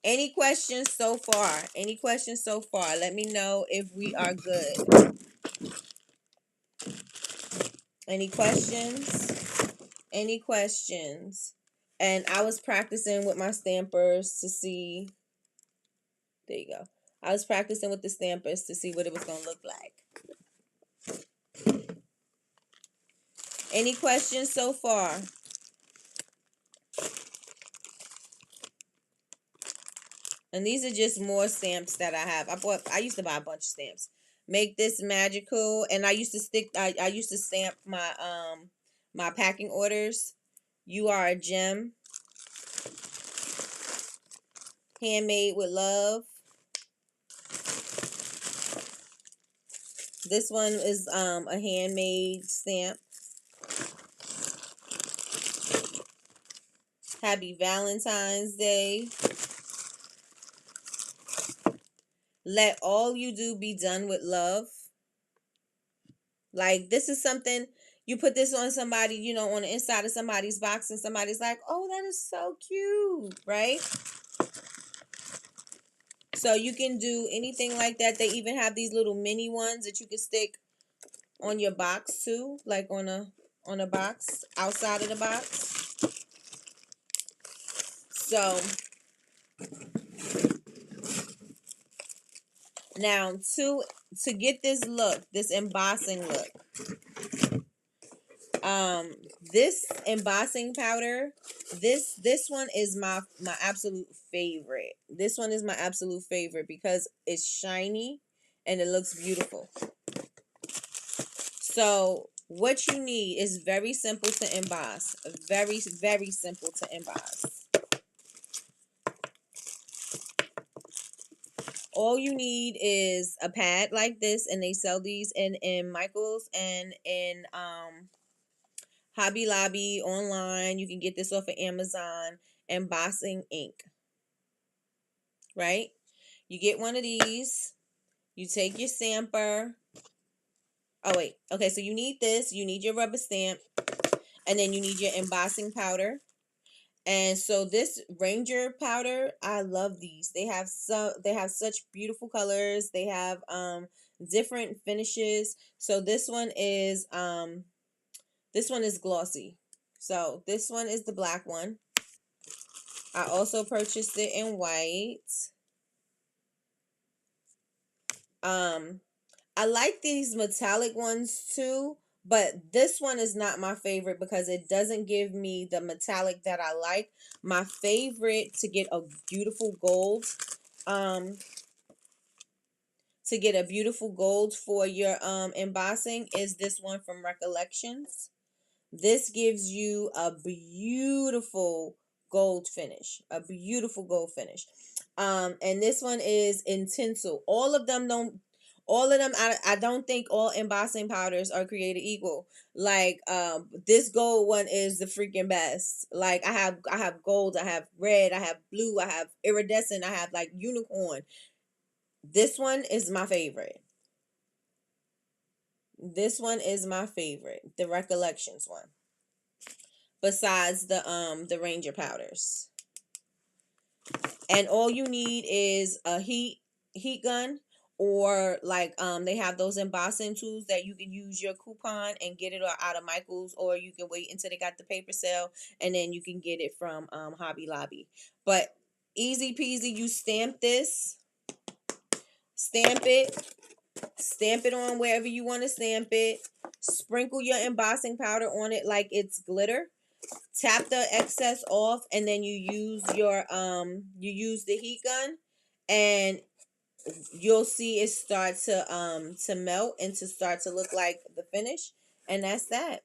Any questions so far? Any questions so far? Let me know if we are good. Any questions? Any questions? And I was practicing with my stampers to see. There you go. I was practicing with the stampers to see what it was going to look like. Any questions so far? And these are just more stamps that I have. I used to buy a bunch of stamps. Make this magical. And I used to I used to stamp my packing orders. You are a gem. Handmade with love. This one is a handmade stamp. Happy Valentine's Day. Let all you do be done with love. Like, this is something, you put this on somebody, on the inside of somebody's box, and somebody's like, oh, that is so cute, right? So you can do anything like that. They even have these little mini ones that you can stick on your box too, like on a box, outside of the box. So now to get this look, this embossing look, this embossing powder, this one is my absolute favorite. This one is my absolute favorite because it's shiny and it looks beautiful. So what you need is very simple to emboss. Very, very simple to emboss. All you need is a pad like this, and they sell these in Michael's and in Hobby Lobby online. You can get this off of Amazon. Embossing ink, right? You get one of these. You take your stamper. Oh wait, okay. So you need this. You need your rubber stamp, and then you need your embossing powder. And so this Ranger powder, I love these. They have such beautiful colors. They have different finishes. So this one is glossy. So this one is the black one. I also purchased it in white. I like these metallic ones too, but this one is not my favorite because it doesn't give me the metallic that I like. My favorite to get a beautiful gold, for your embossing is this one from Recollections. This gives you a beautiful gold finish. A beautiful gold finish. And this one is in tinsel. I don't think all embossing powders are created equal. Like this gold one is the freaking best. Like I have gold, I have red, I have blue, I have iridescent, I have like unicorn. This one is my favorite. This one is my favorite, the Recollections one. Besides the Ranger powders. And all you need is a heat gun, or like they have those embossing tools that you can use your coupon and get it out of Michael's, or you can wait until they got the paper sale and then you can get it from Hobby Lobby. But easy peasy, you stamp this, stamp it on wherever you want to stamp it, sprinkle your embossing powder on it like it's glitter, tap the excess off, and then you use the heat gun, and you'll see it start to melt and to start to look like the finish. And that's that.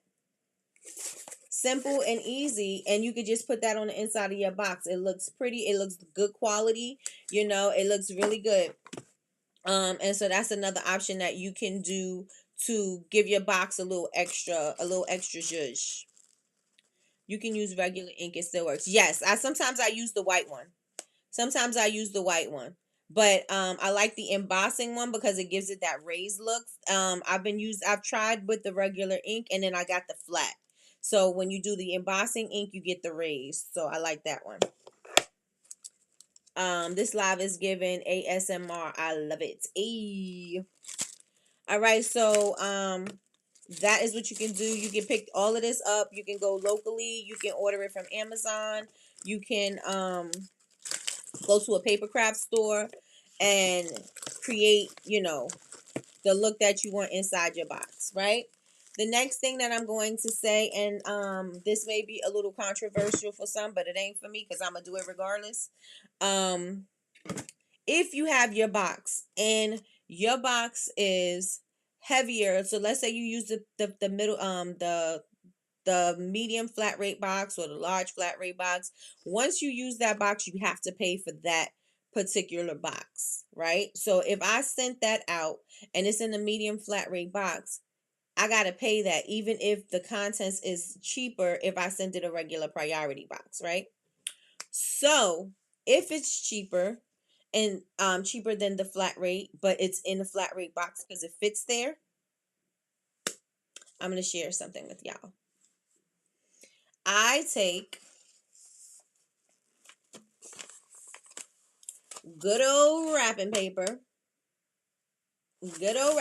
Simple and easy, and you could just put that on the inside of your box. It looks pretty, it looks good quality, it looks really good. And so that's another option that you can do to give your box a little extra zhuzh. You can use regular ink, it still works. Yes, sometimes I use the white one. But I like the embossing one because it gives it that raised look. I've tried with the regular ink, and then I got the flat. So when you do the embossing ink, you get the raised. So I like that one. This live is given ASMR. I love it. Ayy. All right, so that is what you can do. You can pick all of this up. You can go locally. You can order it from Amazon. You can go to a paper craft store and create, the look that you want inside your box, right? The next thing that I'm going to say, and this may be a little controversial for some, but it ain't for me because I'm gonna do it regardless. If you have your box and your box is heavier, so let's say you use the middle the medium flat rate box or the large flat rate box. Once you use that box, you have to pay for that particular box, right? So if I sent that out and it's in the medium flat rate box, I got to pay that even if the contents is cheaper if I send it a regular priority box, right? So if it's cheaper and cheaper than the flat rate, but it's in the flat rate box because it fits there, I'm going to share something with y'all. I take good old wrapping paper, good old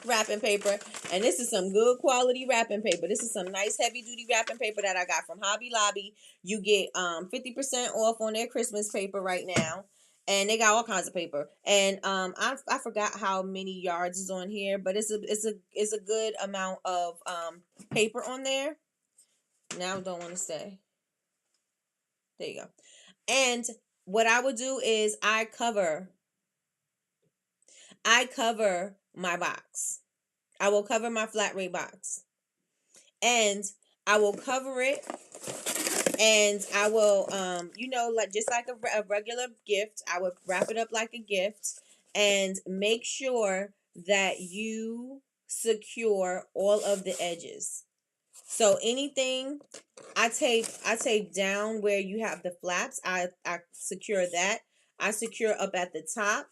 wrapping paper, and this is some good quality wrapping paper. This is some nice heavy duty wrapping paper that I got from Hobby Lobby. You get 50% off on their Christmas paper right now, and they got all kinds of paper. And I forgot how many yards is on here, but it's a good amount of paper on there. Now I don't want to say. There you go. And what I would do is I cover my box. I will cover my flat rate box, and I will cover it, and I will like just like a regular gift, I would wrap it up like a gift, and make sure that you secure all of the edges. So anything I tape down where you have the flaps, I secure that. I secure up at the top.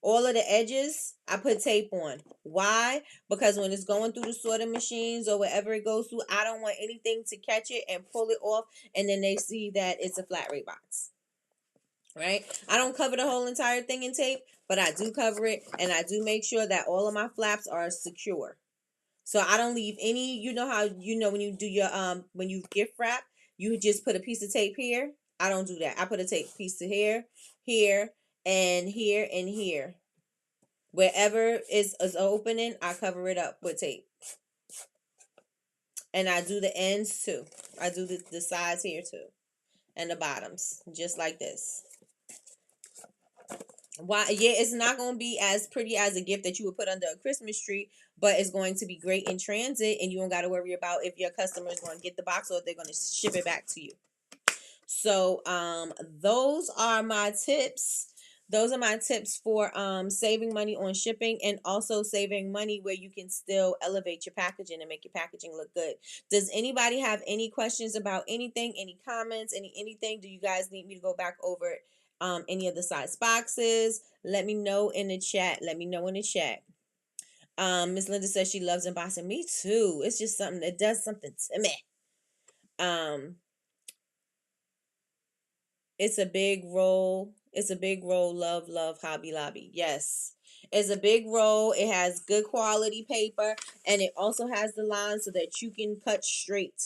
All of the edges, I put tape on. Why? Because when it's going through the sorting machines or wherever it goes through, I don't want anything to catch it and pull it off, and then they see that it's a flat rate box. Right? I don't cover the whole entire thing in tape, but I do cover it, and I do make sure that all of my flaps are secure. So I don't leave any, you know how, when you do your, when you gift wrap, you just put a piece of tape here. I don't do that. I put a tape piece to here, here, and here, and here. Wherever is opening, I cover it up with tape. And I do the ends too. I do the sides here too. And the bottoms, just like this. Why? Yeah, it's not going to be as pretty as a gift that you would put under a Christmas tree, but it's going to be great in transit, and you don't got to worry about if your customer is going to get the box or if they're going to ship it back to you. So those are my tips. Those are my tips for saving money on shipping, and also saving money where you can still elevate your packaging and make your packaging look good. Does anybody have any questions about anything, any comments, anything? Do you guys need me to go back over any of the size boxes? Let me know in the chat. Miss Linda says she loves embossing. Me too. It's just something that does something to me. It's a big roll. Love Hobby Lobby. Yes. It's a big roll. It has good quality paper, and it also has the line so that you can cut straight.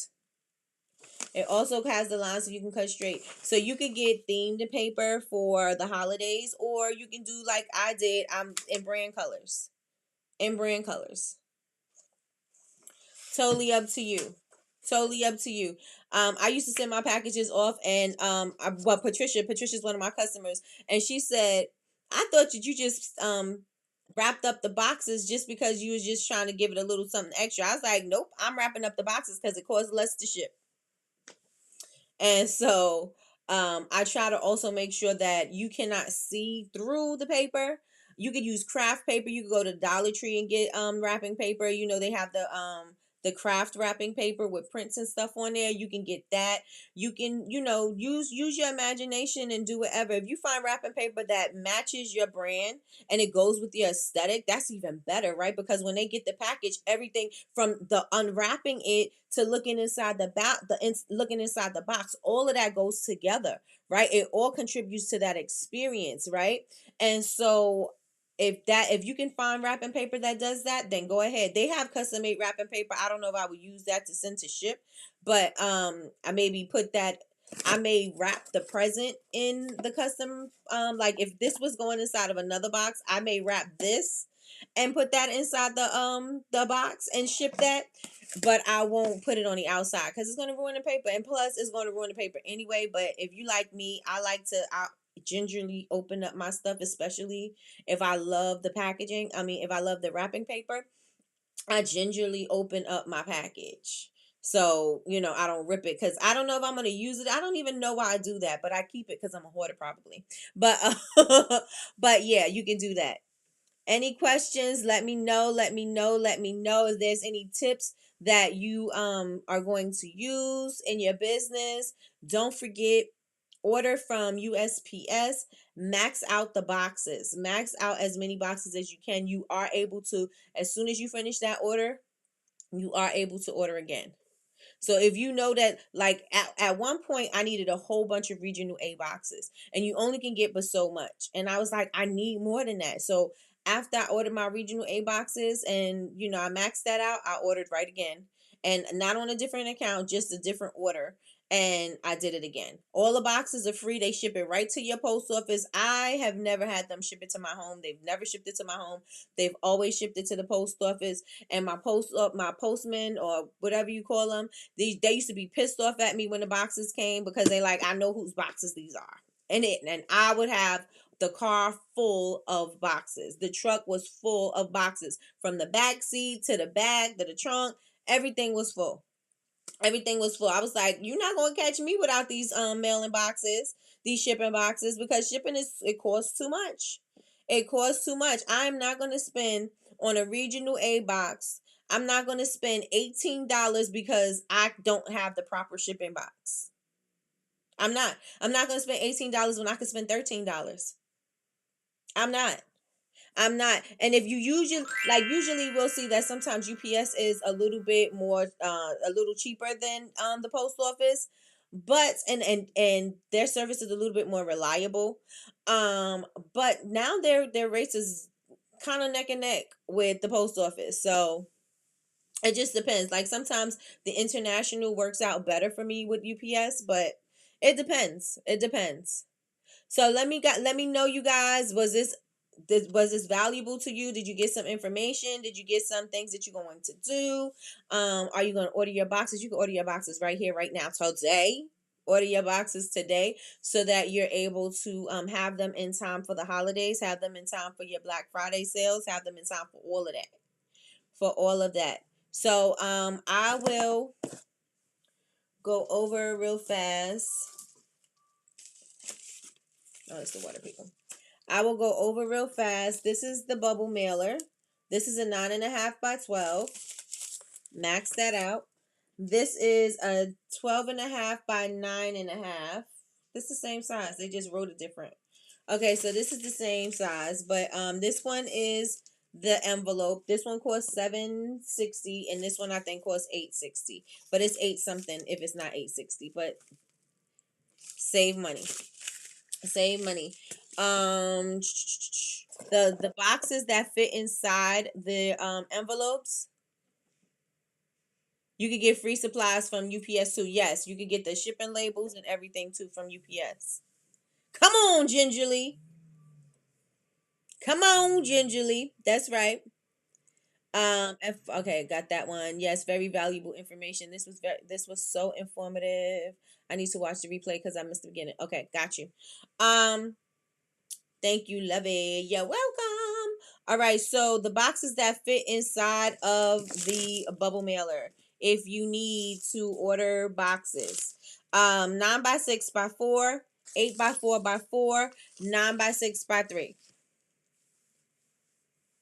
So you could get themed paper for the holidays, or you can do like I did. I'm in brand colors. Totally up to you. I used to send my packages off, and Patricia's one of my customers, and she said, I thought that you just wrapped up the boxes just because you was just trying to give it a little something extra. I was like, nope, I'm wrapping up the boxes because it costs less to ship. And so I try to also make sure that you cannot see through the paper. You could use craft paper. You could go to Dollar Tree and get wrapping paper. They have the craft wrapping paper with prints and stuff on there. You can get that. You can, use your imagination and do whatever. If you find wrapping paper that matches your brand and it goes with your aesthetic, that's even better, right? Because when they get the package, everything from the unwrapping it to looking inside looking inside the box, all of that goes together, right? It all contributes to that experience, right? And so if you can find wrapping paper that does that, then go ahead. They have custom made wrapping paper. I don't know if I would use that to send to ship, but I may wrap the present in the custom. Like if this was going inside of another box, I may wrap this and put that inside the box and ship that. But I won't put it on the outside because it's going to ruin the paper, and plus it's going to ruin the paper anyway. But if you like me, I gingerly open up my stuff, especially if I love the packaging. If I love the wrapping paper, I gingerly open up my package. So, I don't rip it because I don't know if I'm going to use it. I don't even know why I do that, but I keep it because I'm a hoarder probably. But, but yeah, you can do that. Any questions? Let me know. If there's any tips that you are going to use in your business. Don't forget, order from USPS. Max out the boxes. Max out as many boxes as you can. You are able to, as soon as you finish that order, you are able to order again. So if you know that, like at one point I needed a whole bunch of regional A boxes, and you only can get but so much. And I was like, I need more than that. So after I ordered my regional A boxes and, I maxed that out, I ordered right again. And not on a different account, just a different order. And I did it again. All the boxes are free. They ship it right to your post office. I have never had them ship it to my home. They've never shipped it to my home. They've always shipped it to the post office. And my postman, or whatever you call them, they used to be pissed off at me when the boxes came, because they like, I know whose boxes these are. And I would have the car full of boxes. The truck was full of boxes, from the back seat to the back to the trunk. Everything was full. Everything was full. I was like, you're not gonna catch me without these mailing boxes, these shipping boxes, because shipping it costs too much. It costs too much. I'm not gonna spend on a regional A box. I'm not gonna spend $18 because I don't have the proper shipping box. I'm not. I'm not gonna spend $18 when I could spend $13. I'm not. I'm not. And if you usually we'll see that sometimes UPS is a little bit more a little cheaper than the post office, but and their service is a little bit more reliable. But now their rates is kind of neck and neck with the post office. So it just depends. Like sometimes the international works out better for me with UPS, but it depends. It depends. So let me know, you guys, was this valuable to you? Did you get some information? Did you get some things that you're going to do? Are you going to order your boxes? You can order your boxes right here, right now, today. Order your boxes today so that you're able to have them in time for the holidays, have them in time for your Black Friday sales, have them in time for all of that. For all of that. So I will go over real fast. Oh, it's the water, people. I will go over real fast. This is the bubble mailer. This is a 9.5 by 12. Max that out. This is a 12.5 by 9.5. This is the same size. They just wrote it different. Okay, so this is the same size, but this one is the envelope. This one costs $7.60, and this one I think costs $8.60. But it's 8 something if it's not $8.60. But save money. Save money. The boxes that fit inside the envelopes, you could get free supplies from UPS too. Yes, you could get the shipping labels and everything too from UPS. Come on, Gingerly. Come on, Gingerly. That's right. Okay, got that one. Yes, very valuable information. This was so informative. I need to watch the replay because I missed the beginning. Okay, got you. Thank you, Lovey. You're welcome. All right, so the boxes that fit inside of the bubble mailer, if you need to order boxes, 9 by 6 by 4, 8 by 4 by 4, 9 by 6 by 3.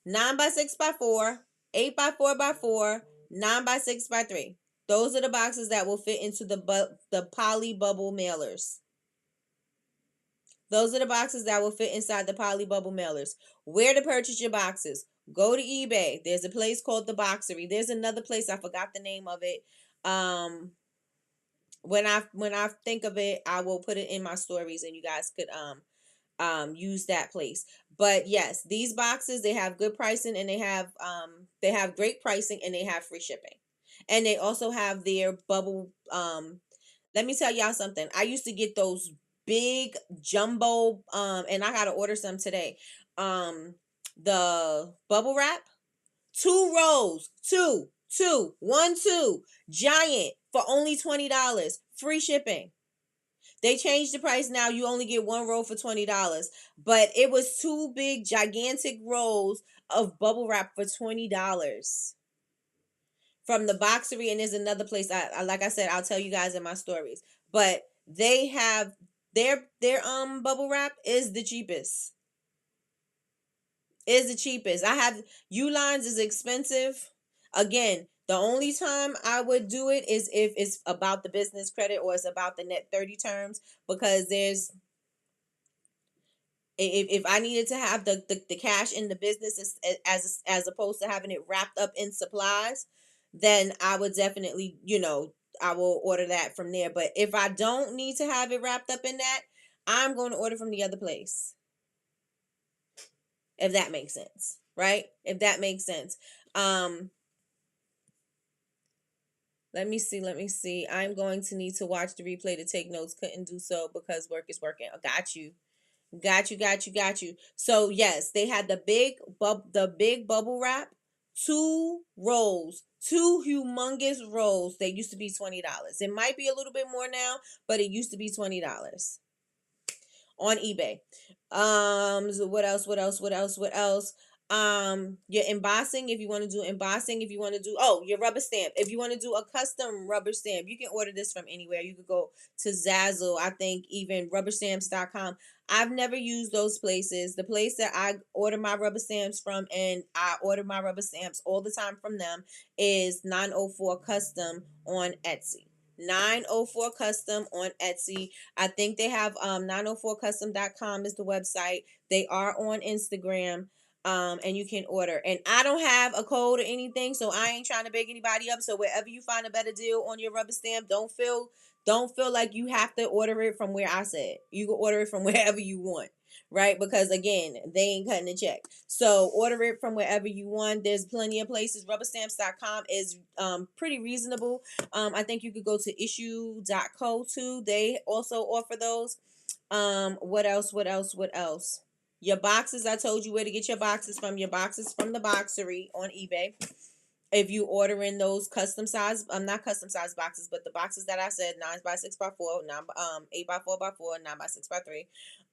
9 by 6 by 4, 8 by 4 by 4, 9 by 6 by 3. Those are the boxes that will fit into the poly bubble mailers. Those are the boxes that will fit inside the poly bubble mailers. Where to purchase your boxes? Go to eBay. There's a place called the Boxery. There's another place, I forgot the name of it. When I think of it, I will put it in my stories, and you guys could use that place. But yes, these boxes, they have good pricing, and they have great pricing, and they have free shipping. And they also have their bubble let me tell y'all something. I used to get those big jumbo and I gotta order some today. The bubble wrap, 2 rolls, two, giant, for only $20, free shipping. They changed the price now. You only get 1 roll for $20, but it was 2 big gigantic rolls of bubble wrap for $20 from the Boxery. And there's another place, I like I said, I'll tell you guys in my stories, but they have their bubble wrap is the cheapest. Is the cheapest. I have Uline's is expensive. Again, the only time I would do it is if it's about the business credit or it's about the net 30 terms, because there's if I needed to have the cash in the business as opposed to having it wrapped up in supplies, then I would definitely, I will order that from there. But if I don't need to have it wrapped up in that, I'm going to order from the other place. if that makes sense, right? If that makes sense. Let me see. I'm going to need to watch the replay to take notes. Couldn't do so because work is working. Got you. Got you. So yes, they had the big bubble wrap, two rolls, two humongous rolls. They used to be $20. It might be a little bit more now, but it used to be $20 on eBay. So what else? Your embossing, if you want to do embossing, if you want to do your rubber stamp, if you want to do a custom rubber stamp, you can order this from anywhere. You could go to Zazzle, I think even rubberstamps.com. I've never used those places. The place that I order my rubber stamps from, and I order my rubber stamps all the time from them, is 904 Custom on Etsy. 904 Custom on Etsy. I think they have 904custom.com is the website. They are on Instagram. And you can order. And I don't have a code or anything, so I ain't trying to beg anybody up. So wherever you find a better deal on your rubber stamp, don't feel like you have to order it from where I said. You can order it from wherever you want, right? Because again, they ain't cutting a check. So order it from wherever you want. There's plenty of places. Rubberstamps.com is pretty reasonable. I think you could go to issue.co too. They also offer those. What else? Your boxes, I told you where to get your boxes from. Your boxes from the Boxery on eBay. If you order in those custom size, not custom size boxes, but the boxes that I said, 9x6x4, 8x4x4,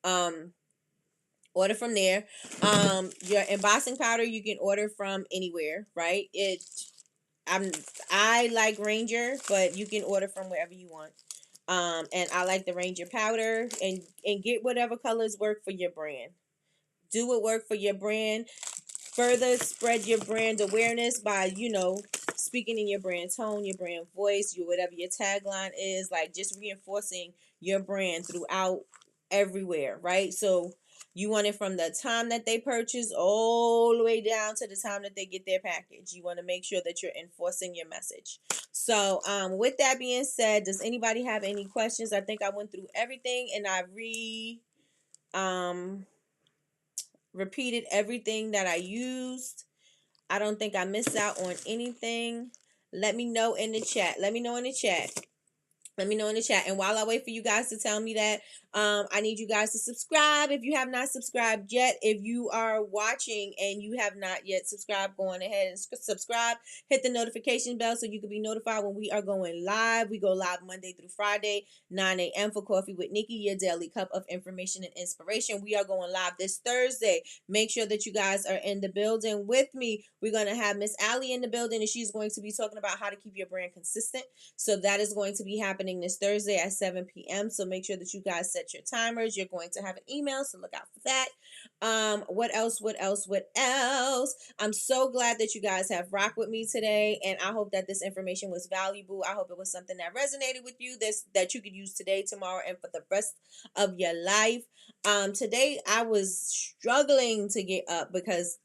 9x6x3. Order from there. Your embossing powder you can order from anywhere, right? I like Ranger, but you can order from wherever you want. And I like the Ranger powder, and get whatever colors work for your brand. Do what work for your brand. Further spread your brand awareness by, speaking in your brand tone, your brand voice, whatever your tagline is, like just reinforcing your brand throughout everywhere, right? So you want it from the time that they purchase all the way down to the time that they get their package. You want to make sure that you're enforcing your message. So with that being said, does anybody have any questions? I think I went through everything, and I repeated everything that I used. I don't think I missed out on anything. Let me know in the chat. And while I wait for you guys to tell me that, I need you guys to subscribe if you have not subscribed yet. If you are watching and you have not yet subscribed, go on ahead and subscribe. Hit the notification bell so you can be notified when we are going live. We go live Monday through Friday, 9 a.m. for Coffee with Nikki, your daily cup of information and inspiration. We are going live this Thursday. Make sure that you guys are in the building with me. We're going to have Miss Allie in the building, and she's going to be talking about how to keep your brand consistent. So that is going to be happening this Thursday at 7 p.m. So make sure that you guys set your timers. You're going to have an email, so look out for that. What else? I'm so glad that you guys have rocked with me today, and I hope that this information was valuable. I hope it was something that resonated with you, that you could use today, tomorrow, and for the rest of your life. Today I was struggling to get up because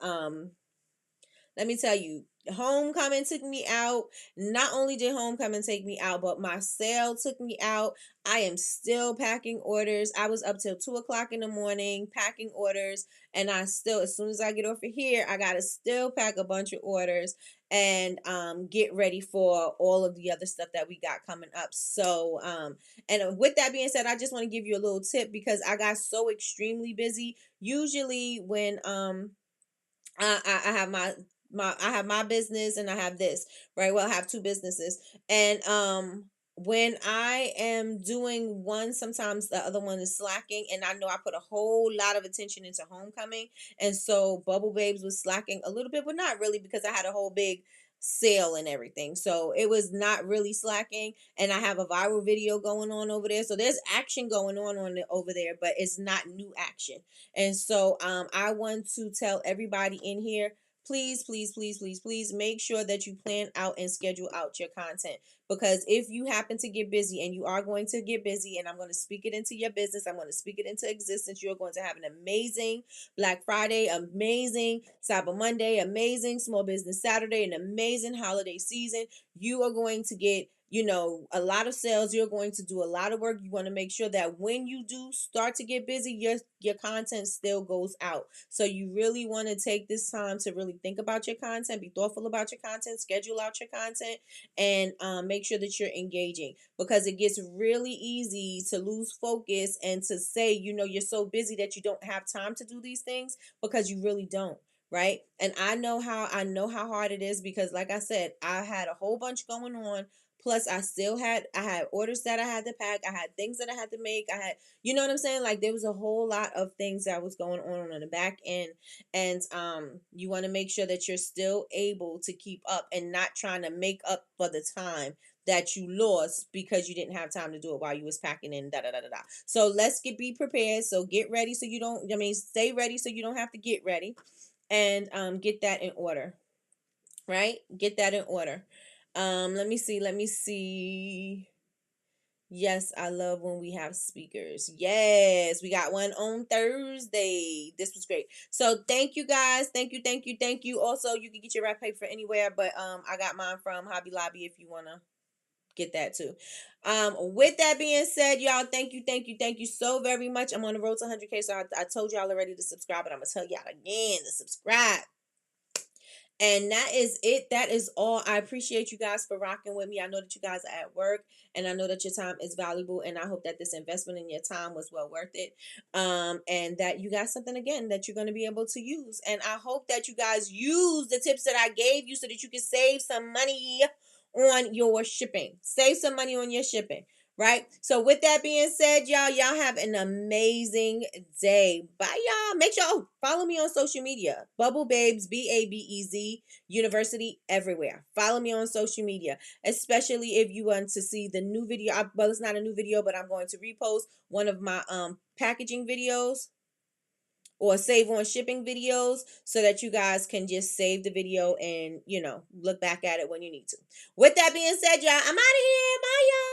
let me tell you, homecoming took me out. Not only did homecoming take me out, but my sale took me out. I am still packing orders. I was up till 2:00 in the morning packing orders, and I still, as soon as I get off of here, I gotta still pack a bunch of orders and get ready for all of the other stuff that we got coming up. So and with that being said, I just want to give you a little tip because I got so extremely busy. Usually when I have I have my business and I have this, right? Well, I have two businesses. And when I am doing one, sometimes the other one is slacking, and I know I put a whole lot of attention into homecoming. And so Bubble Babes was slacking a little bit, but not really, because I had a whole big sale and everything. So it was not really slacking. And I have a viral video going on over there. So there's action going on over there, but it's not new action. And so I want to tell everybody in here, please, please, please, please, please make sure that you plan out and schedule out your content. Because if you happen to get busy, and you are going to get busy, and I'm going to speak it into your business, I'm going to speak it into existence, you're going to have an amazing Black Friday, amazing Cyber Monday, amazing Small Business Saturday, an amazing holiday season. You are going to get a lot of sales. You're going to do a lot of work. You want to make sure that when you do start to get busy, your content still goes out. So you really want to take this time to really think about your content, be thoughtful about your content, schedule out your content, and make sure that you're engaging, because it gets really easy to lose focus and to say, you're so busy that you don't have time to do these things, because you really don't. Right. And I know how hard it is, because like I said, I had a whole bunch going on. Plus I had orders that I had to pack. I had things that I had to make. I had, you know what I'm saying? Like, there was a whole lot of things that was going on the back end. And you want to make sure that you're still able to keep up and not trying to make up for the time that you lost because you didn't have time to do it while you was packing in da da da da da. So let's be prepared. So get ready so you don't, stay ready so you don't have to get ready, and get that in order. Right? Get that in order. Let me see. Yes, I love when we have speakers. Yes, we got one on Thursday. This was great. So thank you guys. Thank you. Also, you can get your wrap paper anywhere, but I got mine from Hobby Lobby if you wanna get that too. With that being said, y'all, thank you so very much. I'm on the road to 100K, so I told y'all already to subscribe, but I'm gonna tell y'all again to subscribe. And that is it. That is all. I appreciate you guys for rocking with me. I know that you guys are at work, and I know that your time is valuable, and I hope that this investment in your time was well worth it. And that you got something again that you're going to be able to use. And I hope that you guys use the tips that I gave you so that you can save some money on your shipping. Save some money on your shipping. Right? So with that being said, y'all have an amazing day. Bye, y'all. Make sure follow me on social media. Bubble Babes, BABEZ University, everywhere. Follow me on social media, especially if you want to see the new video. Well, it's not a new video, but I'm going to repost one of my packaging videos or save on shipping videos, so that you guys can just save the video and look back at it when you need to. With that being said, y'all, I'm out of here. Bye, y'all.